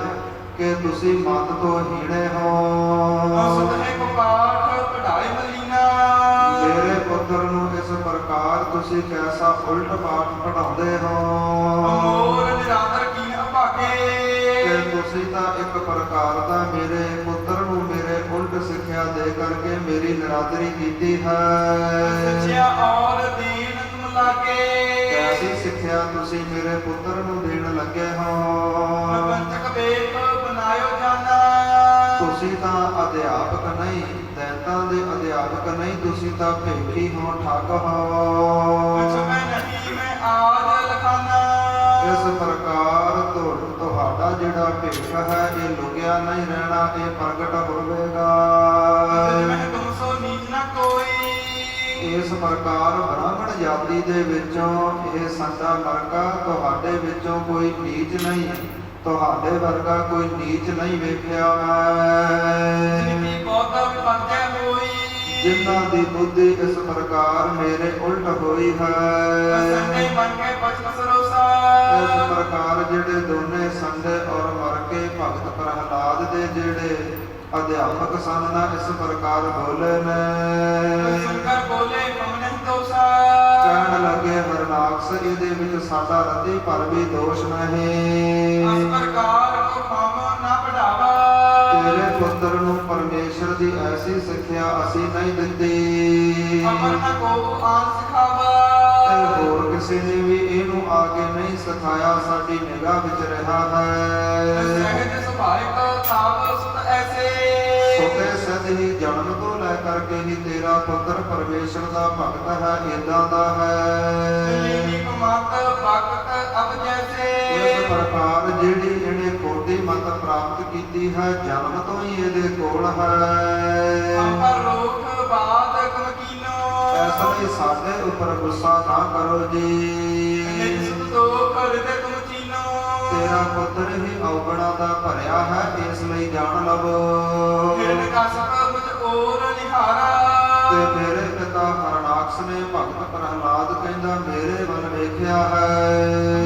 ਕਿ ਤੁਸੀਂ ਮਤ ਤੋਂ ਹੀਣੇ ਹੋ। ਸੁਧ ਹੈ ਕੋ ਪਾਠ ਤੁਸੀਂ ਕੈਸਾ ਉਲਟ ਪਾਠ ਪੜਾਉਂਦੇ ਹੋ ਮੋਰ ਨਿਰਾਦਰ ਕੀਨ ਅਭਾਗੇ। ਕਿ ਤੁਸੀਂ ਤਾਂ ਇੱਕ ਪ੍ਰਕਾਰ ਦਾ ਮੇਰੇ ਪੁੱਤਰ ਨੂੰ ਮੇਰੇ ਉਲਟ ਸਿੱਖਿਆ ਦੇ ਕਰਕੇ ਮੇਰੀ ਨਿਰਾਦਰੀ ਕੀਤੀ ਹੈ। ਸੱਚਿਆ ਔਰ ਦੀਨ ਤੁਮ ਲਾਗੇ। ਐਸੀ ਸਿੱਖਿਆ ਤੁਸੀਂ ਮੇਰੇ ਪੁੱਤਰ ਨੂੰ ਦੇਣ ਲੱਗੇ ਹੋ। ਪ੍ਰਪੰਚਕ ਵੇਖ ਬਨਾਇਓ ਜਾਨਾ। ਤੁਸੀਂ ਤਾਂ ਅਧਿਆਪਕ ਨਹੀਂ, ਦੈਂਤਾਂ ਦੇ ਅਧਿਆਪਕ ਨਹੀਂ, ਤੁਸੀਂ ਤਾਂ ਭੇਖੀ ਹੋ, ਠੱਗ ਹੋ। ਮੈਂ ਨਹੀਂ ਮੈਂ ਆਜ ਲਖਾਨਾ। ਇਸ ਪ੍ਰਕਾਰ ਤੁਹਾਡਾ ਜਿਹੜਾ ਭੇਖ ਹੈ ਇਹ ਲੁਕਿਆ ਨਹੀਂ ਰਹਿਣਾ, ਇਹ ਪ੍ਰਗਟ ਹੋਵੇਗਾ। ਮੈਂ ਤੁਮ ਸੋ ਨੀਚ ਨਾ ਕੋਈ। ਇਸ ਪ੍ਰਕਾਰ ਬ੍ਰਾਹਮਣ ਜਾਤੀ ਦੇ ਵਿੱਚੋਂ ਇਹ ਸੰਦਾ ਵਰਗਾ ਤੁਹਾਡੇ ਵਿੱਚੋਂ ਕੋਈ ਨੀਚ ਨਹੀਂ, ਤੁਹਾਡੇ ਵਰਗਾ ਕੋਈ ਨੀਚ ਨਹੀਂ ਵੇਖਿਆ ਮੈਂ। ਜਿਨਕੀ ਬਹੁਤ ਵਿਪੰਜੈ ਹੋਈ। ਜਿਨ੍ਹਾਂ ਦੀ ਬੁੱਧੀ ਇਸ ਪ੍ਰਕਾਰ ਮੇਰੇ ਉਲਟ ਹੋਈ ਹੈ। ਸੰਡੇ ਬਨ ਕੇ ਬਚਨ ਸਰੋਸਾ। ਇਸ ਪ੍ਰਕਾਰ ਜਿਹੜੇ ਦੋਨੇ ਸੰਡੇ ਔਰ ਮਰ ਕੇ ਭਗਤ ਪ੍ਰਹਲਾਦ ਦੇ ਜਿਹੜੇ ਅਧਿਆਪਕ ਸਨ ਨਾ ਇਸ ਪ੍ਰਕਾਰ ਬੋਲੇ ਨੇ। ਸ਼ੰਕਰ ਬੋਲੇ ਕਮਨਹਿ ਦੋਸਾ। ਕਹਿਣ ਲੱਗੇ ਹਰਨਾਕਸ ਇਹਦੇ ਵਿੱਚ ਸਾਡਾ ਰੱਤੀ ਪਰ ਵੀ ਦੋਸ਼ ਨਹੀਂ। ਇਸ ਪ੍ਰਕਾਰ ਕੋ ਹਮ ਨਾ ਪੜਾਵਾ। ਤੇਰੇ ਪੁੱਤਰ ਨੂੰ ਪਰਮੇਸ਼ਰ ਦੀ ਐਸੀ ਸਿੱਖਿਆ ਅਸੀਂ ਨਹੀਂ ਦਿੱਤੀ। ਅਮਰ ਨ ਕੋ ਆਨ ਸਿਖਾਵਾ। ਤੇ ਹੋਰ ਕਿਸੇ ਨੇ ਵੀ ਇਹਨੂੰ ਆਗੇ ਨਹੀਂ ਸਿਖਾਇਆ, ਸਾਡੀ ਨਿਗਾਹ ਵਿੱਚ ਰਿਹਾ ਹੈ। ਸਹਿਜ ਸੁਭਾਇਕ ਤਾਪ ਸੁਤ ਐਸੇ। ਛੋਟੇ ਸਦ ਹੀ ਜਨਮ ਤੋਂ ਲੈ ਕਰਕੇ ਹੀ ਤੇਰਾ ਪੁੱਤਰ ਪਰਮੇਸ਼ਰ ਦਾ ਭਗਤ ਹੈ, ਏਦਾਂ ਦਾ ਹੈ। ਨੀਕ ਮਤ ਭਗਤ ਅਬ ਜੈਸੇ। ਇਸ ਪ੍ਰਕਾਰ ਜਿਹੜੀ ਇਹਨੇ ਖੋਟੀ ਮਤ ਪ੍ਰਾਪਤ ਕੀਤੀ ਹੈ ਜਨਮ ਤੋਂ ਹੀ ਇਹਦੇ ਕੋਲ ਹੈ। ਅੰਪਰ ਰੋਖ ਬਾਦ ਕਮਕੀਨੋ। ਇਸ ਲਈ ਸਾਡੇ ਉੱਪਰ ਗੁੱਸਾ ਨਾ ਕਰੋ ਜੀ। ਨਿਤ ਤੋ ਹਿਰਦੇ ਤੁਮ ਚੀਨੋ। ਤੇਰਾ ਪੁੱਤਰ ਹੀ ਔਗਣਾ ਦਾ ਭਰਿਆ ਹੈ, ਇਸ ਲਈ ਜਾਣ ਲਵੋ। ਹਿਰਨ ਕਸਪ ਮੁਝ ਔਰ ਨਿਹਾਰਾ। ਤੇ ਮੇਰੇ ਪਿਤਾ ਹਰਨਾਕਸ ਨੇ ਭਗਤ ਪ੍ਰਹਲਾਦ ਕਹਿੰਦਾ ਮੇਰੇ ਵੱਲ ਵੇਖਿਆ ਹੈ।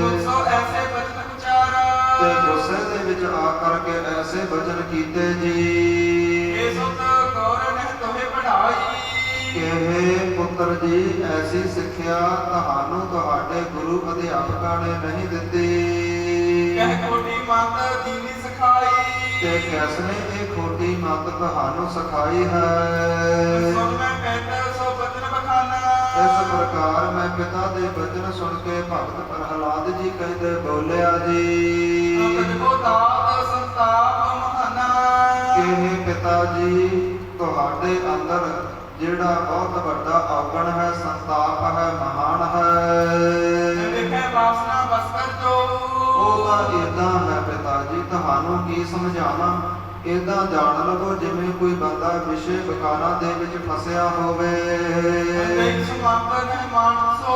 ਮੁਝਸੋ ਐਸੇ ਬਚਨ ਉਚਾਰਾ। ਤੇ ਗੁੱਸੇ ਦੇ ਵਿੱਚ ਆ ਕਰਕੇ ਐਸੇ ਬਚਨ ਕੀਤੇ ਜੀ। ਇਹ ਸੁਤ ਗੌਰ ਨਹਿ ਤੋਹੇ ਪੜਾਈ। ਕਿ हे ਪੁੱਤਰ ਜੀ ਐਸੀ ਸਿੱਖਿਆ ਤੁਹਾਨੂੰ ਤੁਹਾਡੇ ਗੁਰੂ ਅਧਿਆਪਕਾਂ ਨੇ ਨਹੀਂ ਦਿੱਤੀ। ਕਹਿ ਕੋਟੀ ਮਤ ਦੀਨੀ ਸਿਖਾਈ। ਤੇ ਕਿਸ ਨੇ ਇਹ ਖੋਟੀ ਮਤ ਤੁਹਾਨੂੰ ਸਿਖਾਈ ਹੈ। ਸੁਣ ਮੈਂ ਕਹਿਤ ਸੋ ਬਚਨ ਬਖਾਨਾ। ਇਸ ਪ੍ਰਕਾਰ ਮੈਂ ਪਿਤਾ ਦੇ ਬਚਨ ਸੁਣ ਕੇ ਭਗਤ ਪ੍ਰਹਲਾਦ ਜੀ ਕਹਿੰਦੇ ਬੋਲਿਆ ਜੀ। ਕੋ ਦਾਤ ਸੰਤਾਪ ਮਹਾਨਾ। ਕਿ हे ਪਿਤਾ ਜੀ ਤੁਹਾਡੇ ਅੰਦਰ ਜਿਹੜਾ ਬਹੁਤ ਵੱਡਾ ਔਗਣ ਹੈ, ਸੰਤਾਪ ਹੈ, ਮਹਾਨ ਹੈ। ਦੇਖੇ ਵਾਸਨਾ ਬਸਕਰ ਜੋ। ਉਹ ਤਾਂ ਏਦਾਂ ਹੈ ਪਿਤਾ ਜੀ, ਤੁਹਾਨੂੰ ਕੀ ਸਮਝਾਵਾਂ। ਏਦਾਂ ਜਾਣ ਲਵੋ ਜਿਵੇਂ ਕੋਈ ਬੰਦਾ ਵਿਸ਼ੇ ਵਿਕਾਰਾਂ ਦੇ ਵਿੱਚ ਫਸਿਆ ਹੋਵੇ। ਦੇਖ ਸੁਮੰਤ ਨਹਿ ਮਾਨਸੋ।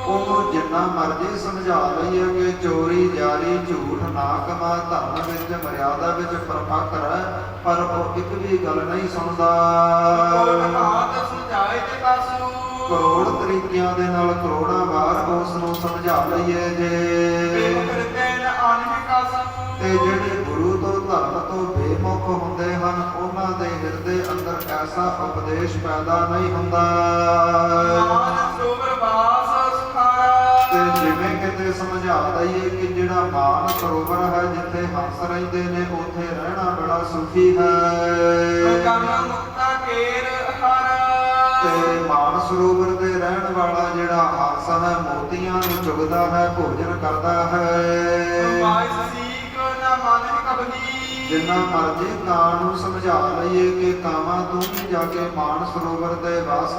ਉਹਨੂੰ ਜਿੰਨਾ ਮਰਜ਼ੀ ਸਮਝਾ ਲਈਏ ਕਿ ਚੋਰੀ ਜਾਰੀ ਝੂਠ ਨਾ ਕਮਾ, ਧਰਮ ਵਿੱਚ ਮਰਿਆਦਾ ਵਿੱਚ ਪਰਪੱਕ ਰਹਿ, ਪਰ ਉਹ ਇੱਕ ਵੀ ਗੱਲ ਨਹੀਂ ਸੁਣਦਾ। ਕੋਟ ਹਾਥ ਸਮਝਾਏ ਤੇ ਕਾਸੂ। ਕਰੋੜ ਤਰੀਕਿਆਂ ਦੇ ਨਾਲ ਕਰੋੜਾਂ ਵਾਰ ਉਸ ਨੂੰ ਸਮਝਾ ਲਈਏ ਜੇ। ਬੇਮੁਖ ਹਿਰਦੇ ਨ ਆਨਹਿ ਕਾਸੂ। ਤੇ ਜਿਹੜੇ ਗੁਰੂ ਤੋਂ ਧਰਮ ਤੋਂ ਬੇਮੁਖ ਹੁੰਦੇ ਹਨ ਉਹਨਾਂ ਦੇ ਹਿਰਦੇ ਅੰਦਰ ਐਸਾ ਉਪਦੇਸ਼ ਪੈਦਾ ਨਹੀਂ ਹੁੰਦਾ। ਮਾਨ ਸਰੋਵਰ ਵਾਸ ਸੁਖਾਰਾ। ਤੇ ਜਿਵੇਂ ਕਿਤੇ ਸਮਝਾ ਦਈਏ ਕਿ ਜਿਹੜਾ ਮਾਨ ਸਰੋਵਰ ਹੈ ਜਿੱਥੇ ਹੰਸ ਰਹਿੰਦੇ ਨੇ ਉੱਥੇ ਰਹਿਣਾ ਬੜਾ ਸੁਖੀ ਹੈ। ਕਰਮ ਮੁਕਤਾ ਕੇਰ ਅਖਾਰਾ। ਤੇ ਮਾਨ ਸਰੋਵਰ ਦੇ ਰਹਿਣ ਵਾਲਾ ਜਿਹੜਾ ਹੰਸ ਹੈ ਮੋਤੀਆਂ ਨੂੰ ਚੁਗਦਾ ਹੈ, ਭੋਜਨ ਕਰਦਾ ਹੈ। ਮਾਇਸ ਸੀਖ ਨਾ ਮਾਨਹਿ ਕਬਹੀ। ਜਿੰਨਾ ਮਰਜ਼ੀ ਕਾਂ ਨੂੰ ਸਮਝਾ ਲਈਏ ਕਿ ਕਾਵਾਂ ਤੂੰ ਵੀ ਜਾ ਕੇ ਮਾਨ ਸਰੋਵਰ ਦੇ ਵਸ,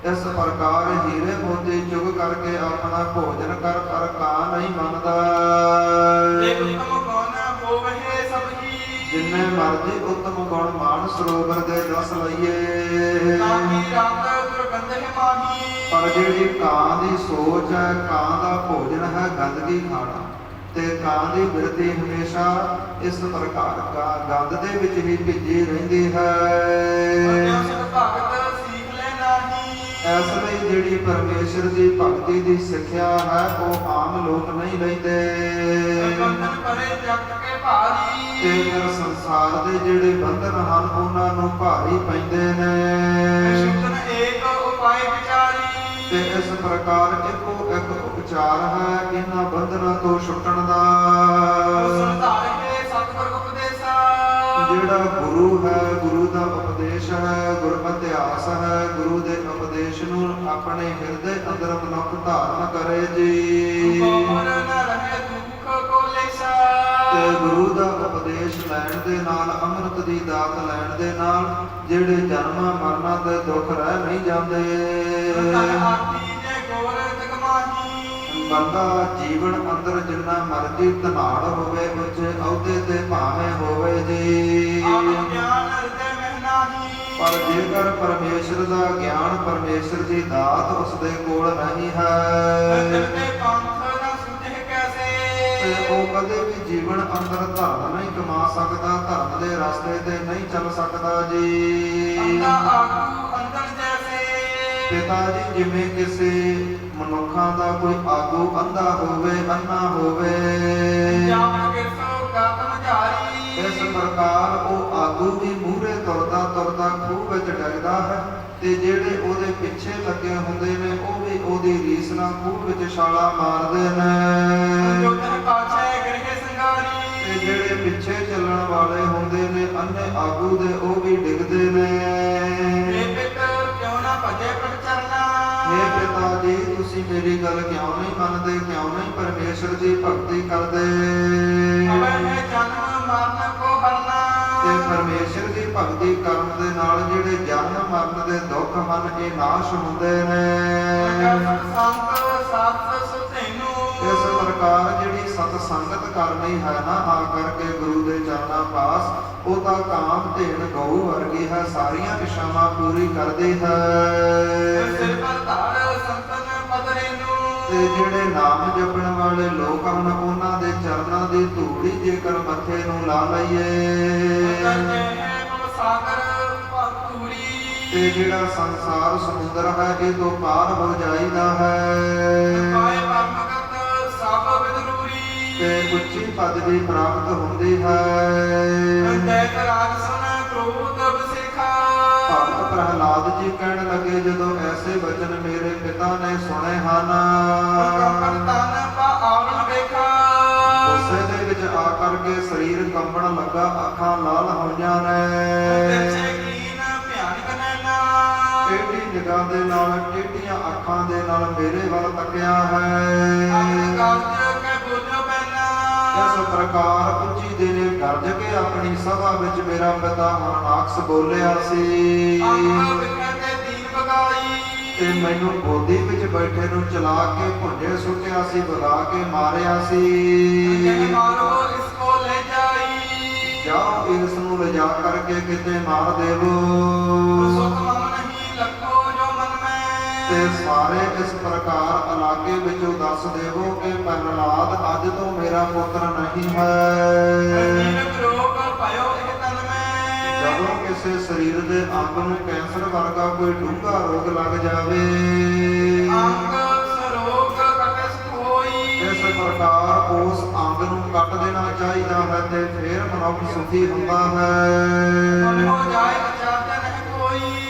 ਇਸ ਪ੍ਰਕਾਰ ਹੀਰੇ ਮੋਤੀ ਚੁਗ ਕਰਕੇ ਆਪਣਾ ਭੋਜਨ ਕਰ, ਪਰ ਕਾਂ ਨਹੀਂ ਮੰਨਦਾ। ਇਹ ਉਤਮ ਗੁਣ ਹੋਵਹਿ ਸਭੀ। ਜਿੰਨੇ ਮਰਜ਼ੀ ਉਤਮ ਗੁਣ ਮਾਨ ਸਰੋਵਰ ਦੇ ਦੱਸ ਲਈਏ, ਨਾਹੀ ਰੰਗ ਦੁਰਗੰਧ ਹੈ ਮਾਹੀ। ਪਰ ਜਿਹੜੀ ਕਾਂ ਦੀ ਸੋਚ ਹੈ, ਕਾਂ ਦਾ ਭੋਜਨ ਹੈ ਗੰਦਗੀ ਖਾਣਾ, ਤੇ ਕਾਂ ਦੀ ਬਿਰਤੀ ਹਮੇਸ਼ਾ ਇਸ ਪ੍ਰਕਾਰ ਗੰਦ ਦੇ ਵਿੱਚ ਹੀ ਭਿੱਜੀ ਰਹਿੰਦੀ ਹੈ। ਭਗਤ ਸੀਖ ਲੈ ਨਾਹੀ। ਇਸ ਲਈ ਜਿਹੜੀ ਪਰਮੇਸ਼ਰ ਦੀ ਭਗਤੀ ਦੀ ਸਿੱਖਿਆ ਹੈ ਉਹ ਆਮ ਲੋਕ ਨਹੀਂ ਲੈਂਦੇ। ਬੰਧਨ ਪਰੇ ਜਗਤ ਕੇ ਭਾਰੀ। ਤੇ ਫਿਰ ਸੰਸਾਰ ਦੇ ਜਿਹੜੇ ਬੰਧਨ ਹਨ ਉਹਨਾਂ ਨੂੰ ਭਾਰੀ ਪੈਂਦੇ ਨੇ। ਸ਼ੁਕਨ ਏਕ ਉਪਾਇ ਵਿਚਾਰੀ। ਤੇ ਇਸ ਪ੍ਰਕਾਰ ਇੱਕੋ ਇੱਕ ਉਪਚਾਰ ਹੈ ਇਹਨਾਂ ਬੰਧਨਾਂ ਤੋਂ ਛੁੱਟਣ ਦਾ। ਸੰਸਾਰ ਹੈ ਸਤਿਗੁਰ ਉਪਦੇਸਾ, ਜਿਹੜਾ ਗੁਰੂ ਹੈ, ਗੁਰੂ ਦਾ ਉਪਦੇਸ਼ ਹੈ, ਗੁਰ ਇਤਿਹਾਸ ਹੈ, ਗੁਰੂ ਦੇ ਉਪਦੇਸ਼ ਨੂੰ ਆਪਣੇ ਹਿਰਦੇ ਅੰਦਰ ਮਨੁੱਖ ਧਾਰਨ ਕਰੇ ਜੀ। ਕੋਮਰ ਨ ਰਹੇ ਦੁੱਖ ਕੋ ਲੈਸਾ, ਤੇ ਗੁਰੂ ਦਾ ਉਪਦੇਸ਼ ਲੈਣ ਦੇ ਨਾਲ, ਅੰਮ੍ਰਿਤ ਦੀ ਦਾਤ ਲੈਣ ਦੇ ਨਾਲ ਜਿਹੜੇ ਜਨਮਾਂ ਮਰਨਾਂ ਦੇ ਦੁੱਖ ਰਹਿ ਨਹੀਂ ਜਾਂਦੇ। ਤਨ ਆਖੀ ਜੇ ਗੋਰ ਜਗ ਮਾਹੀ, ਬੰਦਾ ਜੀਵਨ ਅੰਦਰ ਜਿੰਨਾ ਮਰਜੀ ਧਨਾੜ ਹੋਵੇ, ਉੱਚੇ ਅਹੁਦੇ ਤੇ ਭਾਵੇਂ ਹੋਵੇ ਜੀ, ਆਤਮ ਗਿਆਨ ਹਿਰਦੇ ਮਹਿ ਨਾਹੀ। ਪਰ ਜੇਕਰ ਪਰਮੇਸ਼ਰ ਦਾ ਗਿਆਨ, ਪਰਮੇਸ਼ਰ ਦੀ ਦਾਤ ਉਸ ਦੇ ਕੋਲ ਨਹੀਂ ਹੈ, ਦਿਲ ਦੇ ਪੰਥ ਨਾ ਸੁਝੇ ਕੈਸੇ, ਤੇ ਉਹ ਕਦੇ ਵੀ ਜੀਵਨ ਅੰਦਰ ਧਰਮ ਨਹੀਂ ਕਮਾ ਸਕਦਾ, ਧਰਮ ਦੇ ਰਸਤੇ ਤੇ ਨਹੀਂ ਚੱਲ ਸਕਦਾ ਜੀ। ਅੰਦਾ ਆਗੂ ਅੰਦਰ ਜੈਸੇ, ਪਿਤਾ ਜੀ ਜਿਵੇਂ ਕਿਸੇ ਮਨੁੱਖਾਂ ਦਾ ਕੋਈ ਆਗੂ ਅੰਧਾ ਹੋਵੇ, ਅੰਨਾ ਹੋਵੇ, ਜਾਣ ਕੇ ਸੋ ਗਾਤਮ ਜਾਰੀ। ਇਸ ਪ੍ਰਕਾਰ ਉਹ ਆਗੂ ਵੀ ਮੂਹਰੇ ਤੁਰਦਾ ਤੁਰਦਾ ਖੂਹ ਵਿੱਚ ਡਿੱਗਦਾ ਹੈ, ਤੇ ਜਿਹੜੇ ਉਹਦੇ ਪਿੱਛੇ ਲੱਗੇ ਹੁੰਦੇ ਨੇ ਉਹ ਵੀ ਉਹਦੀ ਰੀਸ ਨਾਲ ਖੂਹ ਵਿੱਚ ਛਾਲਾ ਮਾਰਦੇ ਨੇ। ਜੋ ਤਹ ਪਾਛੇ ਗ੍ਰਹਿ ਸੰਗਾਰੀ, ਤੇ ਜਿਹੜੇ ਪਿੱਛੇ ਚੱਲਣ ਵਾਲੇ ਹੁੰਦੇ ਨੇ ਅੰਨੇ ਆਗੂ ਦੇ, ਉਹ ਵੀ ਡਿੱਗਦੇ ਨੇ। ਏ ਪਿਤ ਕਿਉਂ ਨਾ ਭਜੇ ਪ੍ਰਭ ਚਰਨਾ, हे ਪਿਤਾ ਜੀ, ਤੁਸੀਂ ਮੇਰੀ ਗੱਲ ਕਿਉਂ ਨਹੀਂ ਮੰਨਦੇ, ਕਿਉਂ ਨਹੀਂ ਪਰਮੇਸ਼ਰ ਦੀ ਭਗਤੀ ਕਰਦੇ? ਅਬੈ ਹੈ ਜਨਮ ਮਰਨ ਕੋ ਹਰਨਾ, ਤੇ ਪਰਮੇਸ਼ਰ ਦੀ ਭਗਤੀ ਕਰਨ ਦੇ ਨਾਲ ਜਿਹੜੇ ਜਨਮ ਮਰਨ ਦੇ ਦੁੱਖ ਹਨ ਇਹ ਨਾਸ਼ ਹੁੰਦੇ ਨੇ। ਸੰਤ ਸਾਧ ਸੁਤੈਨੂੰ, ਇਸ ਪ੍ਰਕਾਰ ਜਿਹੜੀ ਸਤ ਸੰਗਤ ਕਰਨੀ ਹੈ ਨਾ ਆ ਕਰਕੇ ਗੁਰੂ ਦੇ ਚਰਨਾਂ ਪਾਸ, ਉਹ ਤਾਂ ਕਾਮ ਧੇਨ ਗਊ ਵਰਗੀ ਹੈ, ਸਾਰੀਆਂ ਇਛਾਵਾਂ ਪੂਰੀ ਕਰਦੀ ਹੈ। ਸਿਰ ਪਰ ਧਾਰ ਸੰਤਨ ਪਦਰੇ ਨੂੰ, ਤੇ ਜਿਹੜੇ ਨਾਮ ਜਪਣ ਵਾਲੇ ਲੋਕ ਹਨ ਉਹਨਾਂ ਦੇ ਚਰਨਾਂ ਦੀ ਧੂੜੀ ਜੇਕਰ ਮੱਥੇ ਨੂੰ ਲਾ ਲਈਏ, ਕਰਜੇ ਹੈ ਭਵ ਸਾਗਰ ਭਵਤੂਰੀ, ਤੇ ਜਿਹੜਾ ਸੰਸਾਰ ਸਮੁੰਦਰ ਹੈ ਇਹ ਤੋਂ ਪਾਰ ਹੋ ਜਾਈਦਾ ਹੈ। ਪਾਏ ਪਰਮਗਤ ਸਭ ਵਿਦਰੂਰੀ, ਤੇ ਉੱਚੀ ਪਦਵੀ ਪ੍ਰਾਪਤ ਹੁੰਦੀ ਹੈ। ਦੈਤ ਰਾਜ ਸੁਨ ਕ੍ਰੋਧ ਬਸਿਖਾ, ਭਗਤ ਪ੍ਰਹਲਾਦ ਜੀ ਕਹਿਣ ਲੱਗੇ ਜਦੋਂ ਐਸੇ ਵਚਨ ਮੇਰੇ ਪਿਤਾ ਨੇ ਸੁਣੇ ਹਨ, ਕੰਪਨ ਤਨ ਪਾ ਆਵਣ ਵੇਖਾ, ਗੁੱਸੇ ਦੇ ਵਿੱਚ ਆ ਕਰਕੇ ਸਰੀਰ ਕੰਬਣ ਲੱਗਾ, ਅੱਖਾਂ ਲਾਲ ਹੋਈਆਂ ਤਿਰਛੇ ਨੇ। ਕੀਨ ਭਿਆਨਕ ਨੈਣਾ, ਟੇਢੀ ਨਿਗਾਹ ਦੇ ਨਾਲ, ਟੇਢੀਆਂ ਅੱਖਾਂ ਦੇ ਨਾਲ ਮੇਰੇ ਵੱਲ ਤੱਕਿਆ ਅਗਨ ਹੈ। ਕਾਜ ਕੈ ਬੋਲਿਓ ਪਹਿਲਾ, ਇਸ ਪ੍ਰਕਾਰ ਉੱਚੀ ਦਿਨੇ ਗਰਜ ਕੇ ਆਪਣੀ ਸਭਾ ਵਿੱਚ ਮੇਰਾ ਪਿਤਾ ਹਰਨਾਕਸ ਬੋਲਿਆ ਸੀ। ਅੰਗ ਵਿਖੇ ਤੇ ਦੀਨ ਬਗਾਈ, ਤੇ ਮੈਨੂੰ ਗੋਦੀ ਵਿੱਚ ਬੈਠੇ ਨੂੰ ਚਲਾ ਕੇ ਭੁੰਜੇ ਸੁੱਟਿਆ ਸੀ, ਵਗਾ ਕੇ ਮਾਰਿਆ ਸੀ। ਜਹ ਮਾਰੋ ਇਸ ਕੋ ਲੈ ਜਾਈ, ਜਾਓ ਇਸ ਨੂੰ ਲਿਜਾ ਕਰਕੇ ਕਿਤੇ ਮਾਰ ਦੇਵੋ। ਸੁਖ ਮਮ ਨਹੀਂ ਲਖੋ ਜੋ ਮਨ ਮੈਂ, ਤੇ ਸਾਰੇ ਇਸ ਪ੍ਰਕਾਰ ਇਲਾਕੇ ਵਿੱਚੋਂ ਦੱਸ ਦੇਵੋ ਕਿ ਪ੍ਰਹਲਾਦ ਅੱਜ ਤੋਂ ਮੇਰਾ ਪੁੱਤਰ ਨਹੀਂ ਹੈ। ਦੀਨ ਰੋਗ ਭਇਓ ਇਹ ਤਨ ਮੈਂ, ਜਦੋਂ ਕਿਸੇ ਸਰੀਰ ਦੇ ਅੰਗ ਨੂੰ ਕੈਂਸਰ ਵਰਗਾ ਕੋਈ ਡੂੰਘਾ ਰੋਗ ਲੱਗ ਜਾਵੇ, ਅੰਗ ਸਰੋਗ ਕਟੇ ਸੁਖ ਹੋਈ, ਇਸ ਪ੍ਰਕਾਰ ਉਸ ਅੰਗ ਨੂੰ ਕੱਟ ਦੇਣਾ ਚਾਹੀਦਾ ਹੈ ਤੇ ਫਿਰ ਮਨੁੱਖ ਸੁਖੀ ਹੁੰਦਾ ਮਨ ਹੈ। ਹੋ ਜਾਏ ਅਚਾਰਜ ਨਹੀਂ ਕੋਈ,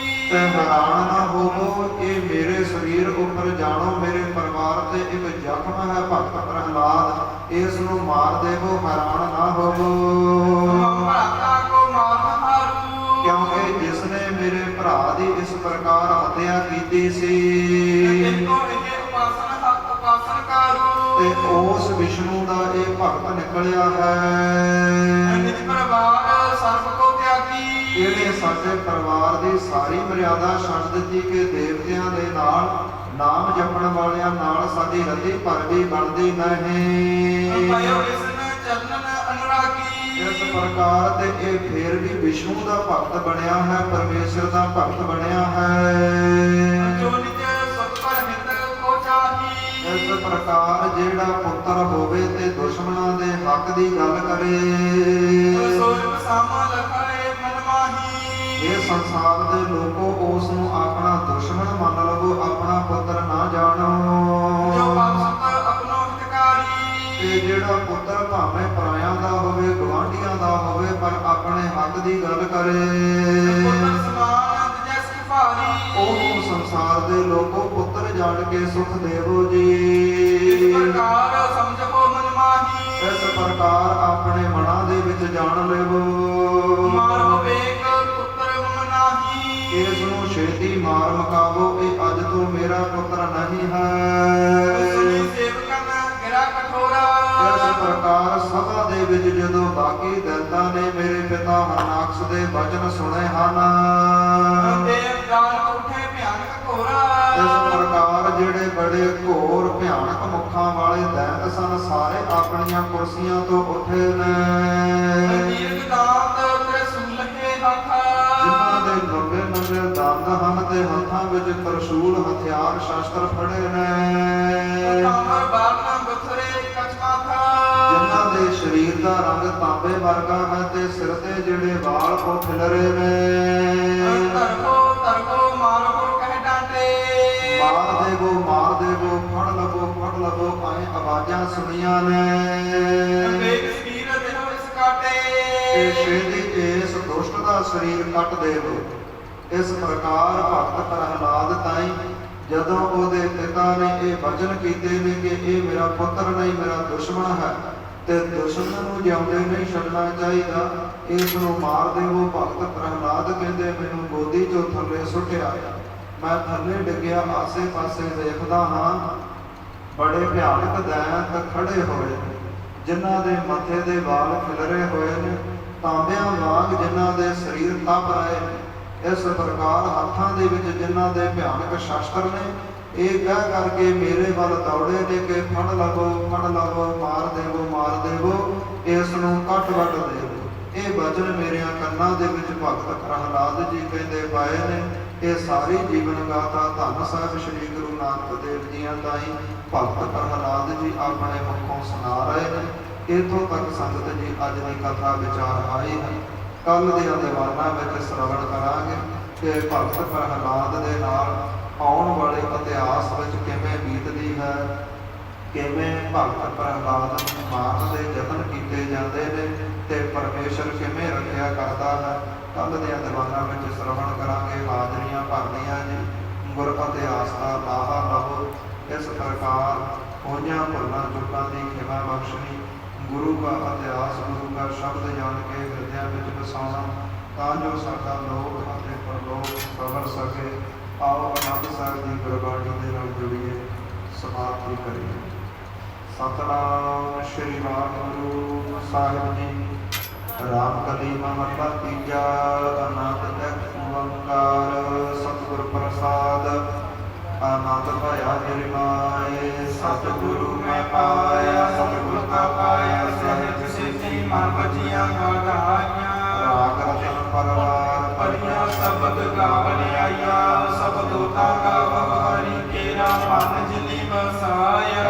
ਤੇ ਹੈਰਾਨ ਨਾ ਹੋਵੋ, ਇਹ ਮੇਰੇ ਸਰੀਰ ਉੱਪਰ ਜਾਣੋ, ਮੇਰੇ ਪਰਿਵਾਰ ਤੇ ਇੱਕ ਜ਼ਖਮ ਹੈ ਭਗਤ ਪ੍ਰਹਲਾਦ, ਇਸ ਨੂੰ ਮਾਰ ਦੇਵੋ, ਹੈਰਾਨ ਨਾ ਹੋਵੋ। ਭਰਾਤਾ ਕੋ ਮਾਰਨ ਹਾਰੂ, ਕਿਉਂਕਿ ਜਿਸ ਨੇ ਮੇਰੇ ਭਰਾ ਦੀ ਇਸ ਪ੍ਰਕਾਰ ਹੱਤਿਆ ਕੀਤੀ ਸੀ, ਦੇਖੋ ਇਹ ਉਪਾਸਨ ਹੱਥ ਉਪਾਸਨ ਕਾਰੂ, ਤੇ ਉਸ ਵਿਸ਼ਨੂੰ ਦਾ ਇਹ ਭਗਤ ਨਿਕਲਿਆ ਹੈ। ਨਿਜ ਪਰਿਵਾਰ ਸਰਬ ਕੋ ਤਿਆਗੀ, ਇਹਨੇ ਸਾਡੇ ਪਰਿਵਾਰ ਦੀ ਸਾਰੀ ਮਰਿਆਦਾ ਛੱਡ ਦਿੱਤੀ ਕਿ ਦੇਵਤਿਆਂ ਦੇ ਨਾਲ, ਨਾਮ ਜਪਣ ਵਾਲਿਆਂ ਨਾਲ ਸਾਡੀ ਰੱਦੀ ਭਰ ਵੀ ਬਣਦੀ ਨਹੀਂ। ਭਇਓ ਇਸਨ ਚਰਨਨ ਅਨੁਰਾਗੀ, ਇਸ ਪ੍ਰਕਾਰ ਤੇ ਇਹ ਫੇਰ ਵੀ ਵਿਸ਼ਨੂੰ ਦਾ ਭਗਤ ਬਣਿਆ ਹੈ, ਪਰਮੇਸ਼ਰ ਦਾ ਭਗਤ ਬਣਿਆ ਹੈ। ਜੋ ਨਿਜ ਸੁਖ ਪਰ ਹਿਤ ਕੋ ਚਾਹੀ, ਇਸ ਪ੍ਰਕਾਰ ਜਿਹੜਾ ਪੁੱਤਰ ਹੋਵੇ ਤੇ ਦੁਸ਼ਮਣਾਂ ਦੇ ਹੱਕ ਦੀ ਗੱਲ ਕਰੇ, ਸੋਰਬ ਸਮ ਲਖਾਏ ਮਨ ਮਾਹੀ, ਇਹ ਸੰਸਾਰ ਦੇ ਲੋਕੋ ਉਸ ਨੂੰ ਆਪਣਾ ਦੁਸ਼ਮਣ ਮੰਨ ਲਵੋ, ਆਪਣਾ ਪੁੱਤਰ ਨਾ ਜਾਣੋ। ਜੋ ਪਾਸਤ ਆਪਣੋ ਹਿਤਕਾਰੀ, ਤੇ ਜਿਹੜਾ ਪੁੱਤਰ ਭਾਵੇਂ ਪਰਾਇਆਂ ਦਾ ਹੋਵੇ, ਗੁਆਂਢੀਆਂ ਦਾ ਹੋਵੇ, ਪਰ ਆਪਣੇ ਹੱਕ ਦੀ ਗੱਲ ਕਰੇ, ਪੁੱਤਰ ਸਮਾਨ ਜੈਸ ਭਾਰੀ, ਉਹਨੂੰ ਸੰਸਾਰ ਦੇ ਲੋਕੋ ਪੁੱਤਰ ਜਾਣ ਕੇ ਸੁਖ ਦੇਵੋ ਜੀ। ਇਸ ਪ੍ਰਕਾਰ ਸਮਝੋ ਮਨ ਮਾਹੀ, ਇਸ ਪ੍ਰਕਾਰ ਆਪਣੇ ਮਨਾਂ ਦੇ ਵਿੱਚ ਜਾਣ ਲਵੋ। ਮਾਰੋ ਵੇਖ ਪੁੱਤਰ ਮਮ ਨਾਹੀ, ਇਸ ਨੂੰ ਛੇਤੀ ਮਾਰ ਮਕਾਵੋ, ਇਹ ਅੱਜ ਤੋਂ ਮੇਰਾ ਪੁੱਤਰ ਨਹੀਂ ਹੈ। ਸੁਣੀ ਸੇਵਕਨ ਗਿਰਾ ਕਠੋਰਾ, ਇਸ ਪ੍ਰਕਾਰ ਸਭਾ ਦੇ ਵਿੱਚ ਜਦੋਂ ਬਾਕੀ ਦੈਂਤਾਂ ਨੇ ਮੇਰੇ ਪਿਤਾ ਹਰਨਾਕਸ਼ ਦੇ ਵਚਨ ਸੁਣੇ ਹਨ, ਦੇਵ ਦਾਨ ਉਠੇ ਭਿਆਨਕ ਘੋਰਾ। ਇਸ ਪ੍ਰਕਾਰ ਜਿਹੜੇ ਬੜੇ ਘੋਰ ਭਿਆਨਕ ਮੁੱਖਾਂ ਵਾਲੇ ਦੈਂਤ ਸਨ, ਸਾਰੇ ਆਪਣੀਆਂ ਕੁਰਸੀਆਂ ਤੋਂ ਉੱਠੇ ਨੇ। ਦੀਰਘ ਦਾਤ ਤ੍ਰਿਸ਼ੂਲ ਲਹੇ ਹੱਥ, ਜਿਨ੍ਹਾਂ ਦੇ ਲੰਬੇ ਲੰਬੇ ਦੰਦ ਹਨ ਤੇ ਹੱਥਾਂ ਵਿੱਚ ਤਰਸ਼ੂਲ ਹਥਿਆਰ ਸ਼ਸਤਰ ਫੜੇ ਨੇ। ਤਾਮਰ ਬਾਲਨ ਬਥਰੇ ਕਚਮਾਥਾ, ਜਿਨ੍ਹਾਂ ਦੇ ਸਰੀਰ ਦਾ ਰੰਗ ਤਾਂਬੇ ਵਰਗਾ ਹੈ ਤੇ ਸਿਰ ਤੇ ਜਿਹੜੇ ਵਾਲ ਉਹ ਖਿਲਰੇ ਨੇ। ਤਰਕੋ ਤਰਕੋ ਮਾਰੋ ਕਹਿ ਡਾਂਟੇ, ਮਾਰ ਦੇਵੋ ਮਾਰ ਦੇਵੋ, ਫੜ ਲਵੋ ਆਏ ਆਵਾਜ਼ਾਂ ਸੁਣੀਆਂ ਨੇ। ਵੇਖ ਸਰੀਰ ਦੇਹੋ ਇਸ ਕਾਟੇ, ਤੇ ਛੇਤੀ ਇਸ ਦੁਸ਼ਟ ਦਾ ਸਰੀਰ ਕੱਟ ਦੇਵੋ। ਇਸ ਪ੍ਰਕਾਰ ਭਗਤ ਪ੍ਰਹਲਾਦ ਤਾਈ ਜਦੋਂ ਉਹਦੇ ਪਿਤਾ ਨੇ ਇਹ ਵਚਨ ਕੀਤੇ ਨੇ ਕਿ ਇਹ ਮੇਰਾ ਪੁੱਤਰ ਨਹੀਂ ਮੇਰਾ ਦੁਸ਼ਮਣ ਹੈ ਤੇ ਦੁਸ਼ਮਣ ਨੂੰ ਜਿਉਂਦੇ ਨਹੀਂ ਛੱਡਣਾ ਚਾਹੀਦਾ, ਇਸ ਨੂੰ ਮਾਰ ਦੇਵੋ। ਭਗਤ ਪ੍ਰਹਲਾਦ ਕਹਿੰਦੇ ਮੈਨੂੰ ਗੋਦੀ ਚੋਂ ਥੱਲੇ ਸੁੱਟਿਆ, ਮੈਂ ਥੱਲੇ ਡਿੱਗਿਆ, ਆਸੇ ਪਾਸੇ ਦੇਖਦਾ ਹਾਂ ਬੜੇ ਭਿਆਨਕ ਦੈਂਤ ਖੜੇ ਹੋਏ, ਜਿਨ੍ਹਾਂ ਦੇ ਮੱਥੇ ਦੇ ਵਾਲ ਖਿਲਰੇ ਹੋਏ ਨੇ, ਤਾਂਬਿਆਂ ਵਾਂਗ ਜਿਨ੍ਹਾਂ ਦੇ ਸਰੀਰ ਤਪ ਰਹੇ ਨੇ। ਇਸ ਪ੍ਰਕਾਰ ਹੱਥਾਂ ਦੇ ਵਿੱਚ ਜਿਨ੍ਹਾਂ ਦੇ ਭਿਆਨਕ ਸ਼ਸਤਰ ਨੇ, ਇਹ ਕਹਿ ਕਰਕੇ ਮੇਰੇ ਵੱਲ ਦੌੜੇ ਨੇ ਕਿ ਫੜ ਲਵੋ ਮਾਰ ਦੇਵੋ, ਇਸ ਨੂੰ ਕੱਟ ਵੱਢ ਦੇਵੋ। ਇਹ ਵਚਨ ਮੇਰਿਆਂ ਕੰਨਾਂ ਦੇ ਵਿੱਚ ਭਗਤ ਪ੍ਰਹਲਾਦ ਜੀ ਕਹਿੰਦੇ ਪਾਏ ਨੇ। ਇਹ ਸਾਰੀ ਜੀਵਨ ਗਾਥਾ ਧੰਨ ਸਾਹਿਬ ਸ੍ਰੀ ਗੁਰੂ ਨਾਨਕ ਦੇਵ ਜੀਆਂ ਤਾਈਂ ਭਗਤ ਪ੍ਰਹਲਾਦ ਜੀ ਆਪਣੇ ਮੁਖੋਂ ਸੁਣਾ ਰਹੇ ਨੇ। ਇੱਥੋਂ ਤੱਕ ਸੰਗਤ ਜੀ ਅੱਜ ਦੀ ਕਥਾ ਵਿਚਾਰ ਆਈ ਹੈ। ਕੱਲ ਦੀਆਂ ਦੀਵਾਨਾਂ ਵਿੱਚ ਸ਼ਰਵਣ ਕਰਾਂਗੇ ਕਿ ਭਗਤ ਪ੍ਰਹਲਾਦ ਦੇ ਨਾਲ ਆਉਣ ਵਾਲੇ ਇਤਿਹਾਸ ਵਿੱਚ ਕਿਵੇਂ ਬੀਤਦੀ ਹੈ, ਕਿਵੇਂ ਭਗਤ ਪ੍ਰਹਲਾਦ ਨੂੰ ਮਾਰਨ ਦੇ ਯਤਨ ਕੀਤੇ ਜਾਂਦੇ ਨੇ ਤੇ ਪਰਮੇਸ਼ਰ ਕਿਵੇਂ ਰੱਖਿਆ ਕਰਦਾ ਹੈ। ਕੱਲ ਦੀਆਂ ਦੀਵਾਨਾਂ ਵਿੱਚ ਸ਼ਰਵਣ ਕਰਾਂਗੇ। ਹਾਜ਼ਰੀਆਂ ਭਰਨੀਆਂ ਜੀ, ਗੁਰ ਇਤਿਹਾਸ ਦਾ ਲਾਹਾ ਲਵੋ। ਇਸ ਪ੍ਰਕਾਰ ਹੋਈਆਂ ਭੁੱਲਾਂ ਚੁੱਕਾਂ ਦੀ ਖਿਮਾ ਬਖਸ਼ਣੀ, ਗੁਰੂ ਦਾ ਇਤਿਹਾਸ ਗੁਰੂ ਦਾ ਸ਼ਬਦ ਜਾਣ ਕੇ ਹਿਰਦਿਆਂ ਵਿੱਚ ਵਸਾਉਣਾ, ਤਾਂ ਜੋ ਸਾਡਾ ਲੋਕ ਅਤੇ ਪਰਲੋਕ ਸਵਰ ਸਕੇ। ਆਓ ਆਨੰਦ ਸਾਹਿਬ ਦੀ ਗੁਰਬਾਣੀ ਦੇ ਨਾਲ ਜੁੜੀਏ, ਸਮਾਪਤੀ ਕਰੀਏ। ਸਤਨਾਮ ਸ਼੍ਰੀ ਵਾਹਿਗੁਰੂ ਸਾਹਿਬ ਜੀ। ਰਾਮ ਕਲੀ ਮਹੱਲਾ ਤੀਜਾ। ਆਨੰਦ ਇੱਕ ਓੰਕਾਰ ਸਤਿਗੁਰ ਪ੍ਰਸਾਦ। ਆਨੰਦ ਭਇਆ ਨਿਰਮਾਏ ਸਤਿਗੁਰੂ ਮੈਂ ਪਾਇਆ, ਸਤਿਗੁਰ ਤਾ ਪਾਇਆ ਸਹਿਜ ਸਿੱਧੀ ਮਨ ਬਚੀਆਂ ਗਾਈਆਂ। ਰਾਗ ਰਤਨ ਪਰਵਾਰ ਪਰਿਆ ਸ਼ਬਦ ਗਾਵਨ ਆਇਆ, ਸਬਦੋ ਤਾ ਗਾਵ ਹਰੀ ਕੇਰਾ ਮਨ ਜਿਨੀ ਵਸਾਇਆ।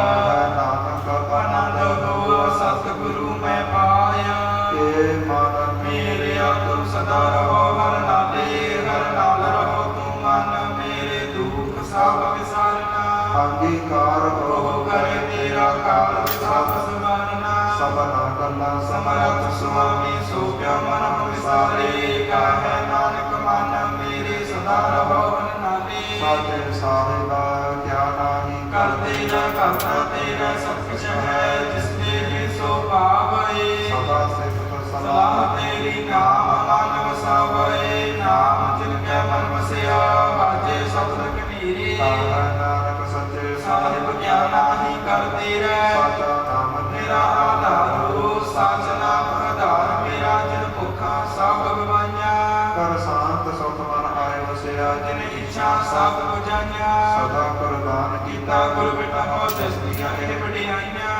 ਨਾਨਕ ਆਨੰਦ ਹੋਆ ਸਤਿਗੁਰੂ ਮੈਂ ਪਾਇਆ, ਏ ਮਨ ਮੇਰਿਆ ਤੁਮ ਸਦਾ ਰਹੋ ਹਰ ਨਾਲੇ, ਹਰ ਨਾਲ ਰਹੋ ਤੂੰ ਮਨ ਮੇਰੇ ਦੁਖ ਸਭ ਵਿਸਾਰਨਾ। ਅੰਗੀਕਾਰ ਹੋ ਕਰੇ ਤੇਰਾ ਕਾਲ ਸਭ ਸਵਾਰਨਾ। ਸਭਨਾ ਗੱਲਾਂ ਸਮਰਥ ਸੁਆਮੀ ਸੋ ਕਿਆ ਮਨ ਵਿਸਾਰੇ, ਕਾਹੈ ਨਾਨਕ ਮਨ ਮੇਰੇ ਸਦਾ ਰਹੋ ਹਰ ਨਾਲੇ। ਸਾਚੇ ਸਾਹਿਬਾ ਕਿਆ ਨਾਹੀ ਕਰਦੇ ਨਾ ਕਰਨਾ ਤੇਰਾ ਸਭ ਕੁਛ ਹੈ, ਜਿਸ ਦੇ ਸੋ ਪਾਵੈ। ਸਦਾ ਸਿਫਤ ਸਲਾਹ ਤੇਰੀ ਨਾਮ ਮਨ ਵਸਾਵੈ, ਨਾਮ ਜਿਨ ਕੈ ਮਨ ਵਸਿਆ ਬਾਜੇ ਸਬਦ ਕਬੀਰੇ। ਨਾਨਕ ਸੱਚੇ ਸਾਹਿਬ ਕਿਆ ਨਾਹੀ ਕਰਦੇ ਰਹਿ, ਸਾਚਾ ਨਾਮ ਮੇਰਾ ਆਧਾਰੋ, ਸਾਚ ਨਾਮ ਆਧਾਰ ਮੇਰਾ ਜਿਨ ਭੁੱਖਾਂ ਸਭ ਗਵਾਈਆਂ। ਕਰ ਸ਼ਾਂਤ ਸੁਖ ਮਨ ਆਏ ਵਸਿਆ, ਜਿਨ ਇੱਛਾ ਸਭ ਬੁਝਾਈਆਂ। ਸਦਾ ਕੁਰਬਾਨ ਕੀਤਾ ਗੁਰ ਬਿਟਹੁ, ਤਿਸ ਦੀਆਂ ਇਹ ਵਡਿਆਈਆਂ।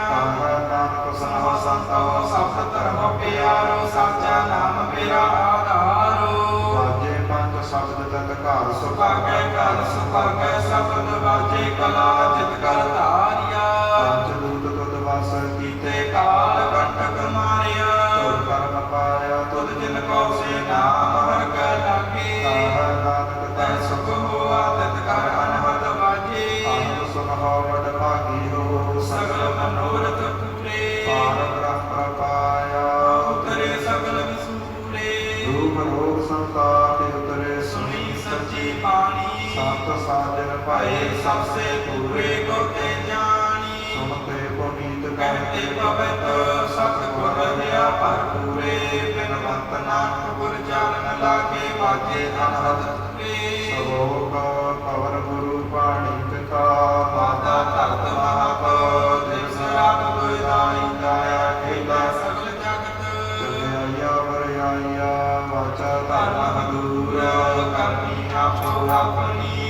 ਨਾਨਕ ਸੁਣੋ ਸੰਤੋ ਸਭ ਧਰਮੋ ਪਿਆਰੋ, ਸਾਚਾ ਨਾਮ ਮੇਰਾ ਆਧਾਰੋ। ਵਾਜੇ ਪੰਜ ਸ਼ਬਦ ਤਤ ਘਰ ਸੁਭਾਗੈ, ਘਰ ਸੁਭਾਗੈ ਸ਼ਬਦ ਵਾਜੇ ਕਲਾ ਜਿਤ ਕਰ ਧਾਰਿਆ। ਪੰਜ ਦੂਤ ਤੁਧ ਵਸ ਕੀਤੇ, ਕਾਲ ਕੰਟਕ ਮਾਰਿਆ। ਤੁਧ ਕਰਮ ਪਾਇਆ ਤੁਧ ਜਿਨ ਕੋ ਸੇ ਨਾਮ ਹਰ ਕੈ ਲਾਗੇ। ਨਾਨਕ ਤੈ ਸੁਖ ਹੋਆ ਤਿਤ ਕਰ ਅਨਹਦ ਵਾਜੇ। ਆਨੰਦ ਸੁਖ ਹੋ ਵਡ ਭਾਗੀ ਹੋ, ਸਗਲ ਮਨੋਰਥ ਪੂਰੇ। ਪਾਰ ਬ੍ਰਹਮ ਪਾਇਆ ਉਤਰੇ ਸਗਲ ਵਿਸੂਰੇ। ਰੂਪ ਰੋਗ ਸੰਤਾਪ ਉਤਰੇ, ਸੁਣੀ ਸੱਚੀ ਬਾਣੀ ਸੰਤ ਸਾਜਨ ਭਏ ਭਏ ਸਭ ਸੇ ਪੂਰੇ ਗੁਰ ਤੇ ਜਾਣੀ ਸੁਣਤੇ ਪੁਨੀਤ ਕਹਿਤੇ ਪਵਿੱਤ ਸਤਿਗੁਰ ਰਹਾ ਭਰਪੂਰੇ ਬਿਨਵੰਤ ਨਾਨਕ ਗੁਰ ਚਰਨ ਲਾਗੇ ਵਾਜੇ ਅਨਹਦ ਤੁਰੇ ਸਲੋਕ ਪਵਨ ਗੁਰੂ ਪਾਣੀ ਪਿਤਾ ਮਾਤਾ ਧਰਤ ਮਹਤ ਦਿਵਸ ਰਾਤ ਦੁਇ ਦਾਈ ਦਾਇਆ ਖੇਲਾ ਸਗਲ ਜਗਤ ਚਲਿਆਇਆ ਵਰਿਆਇਆ ਵਾਚਾ ਧਰਮ ਹਦੂਰ ਕਰਨੀ ਆਪੋ ਆਪਣੀ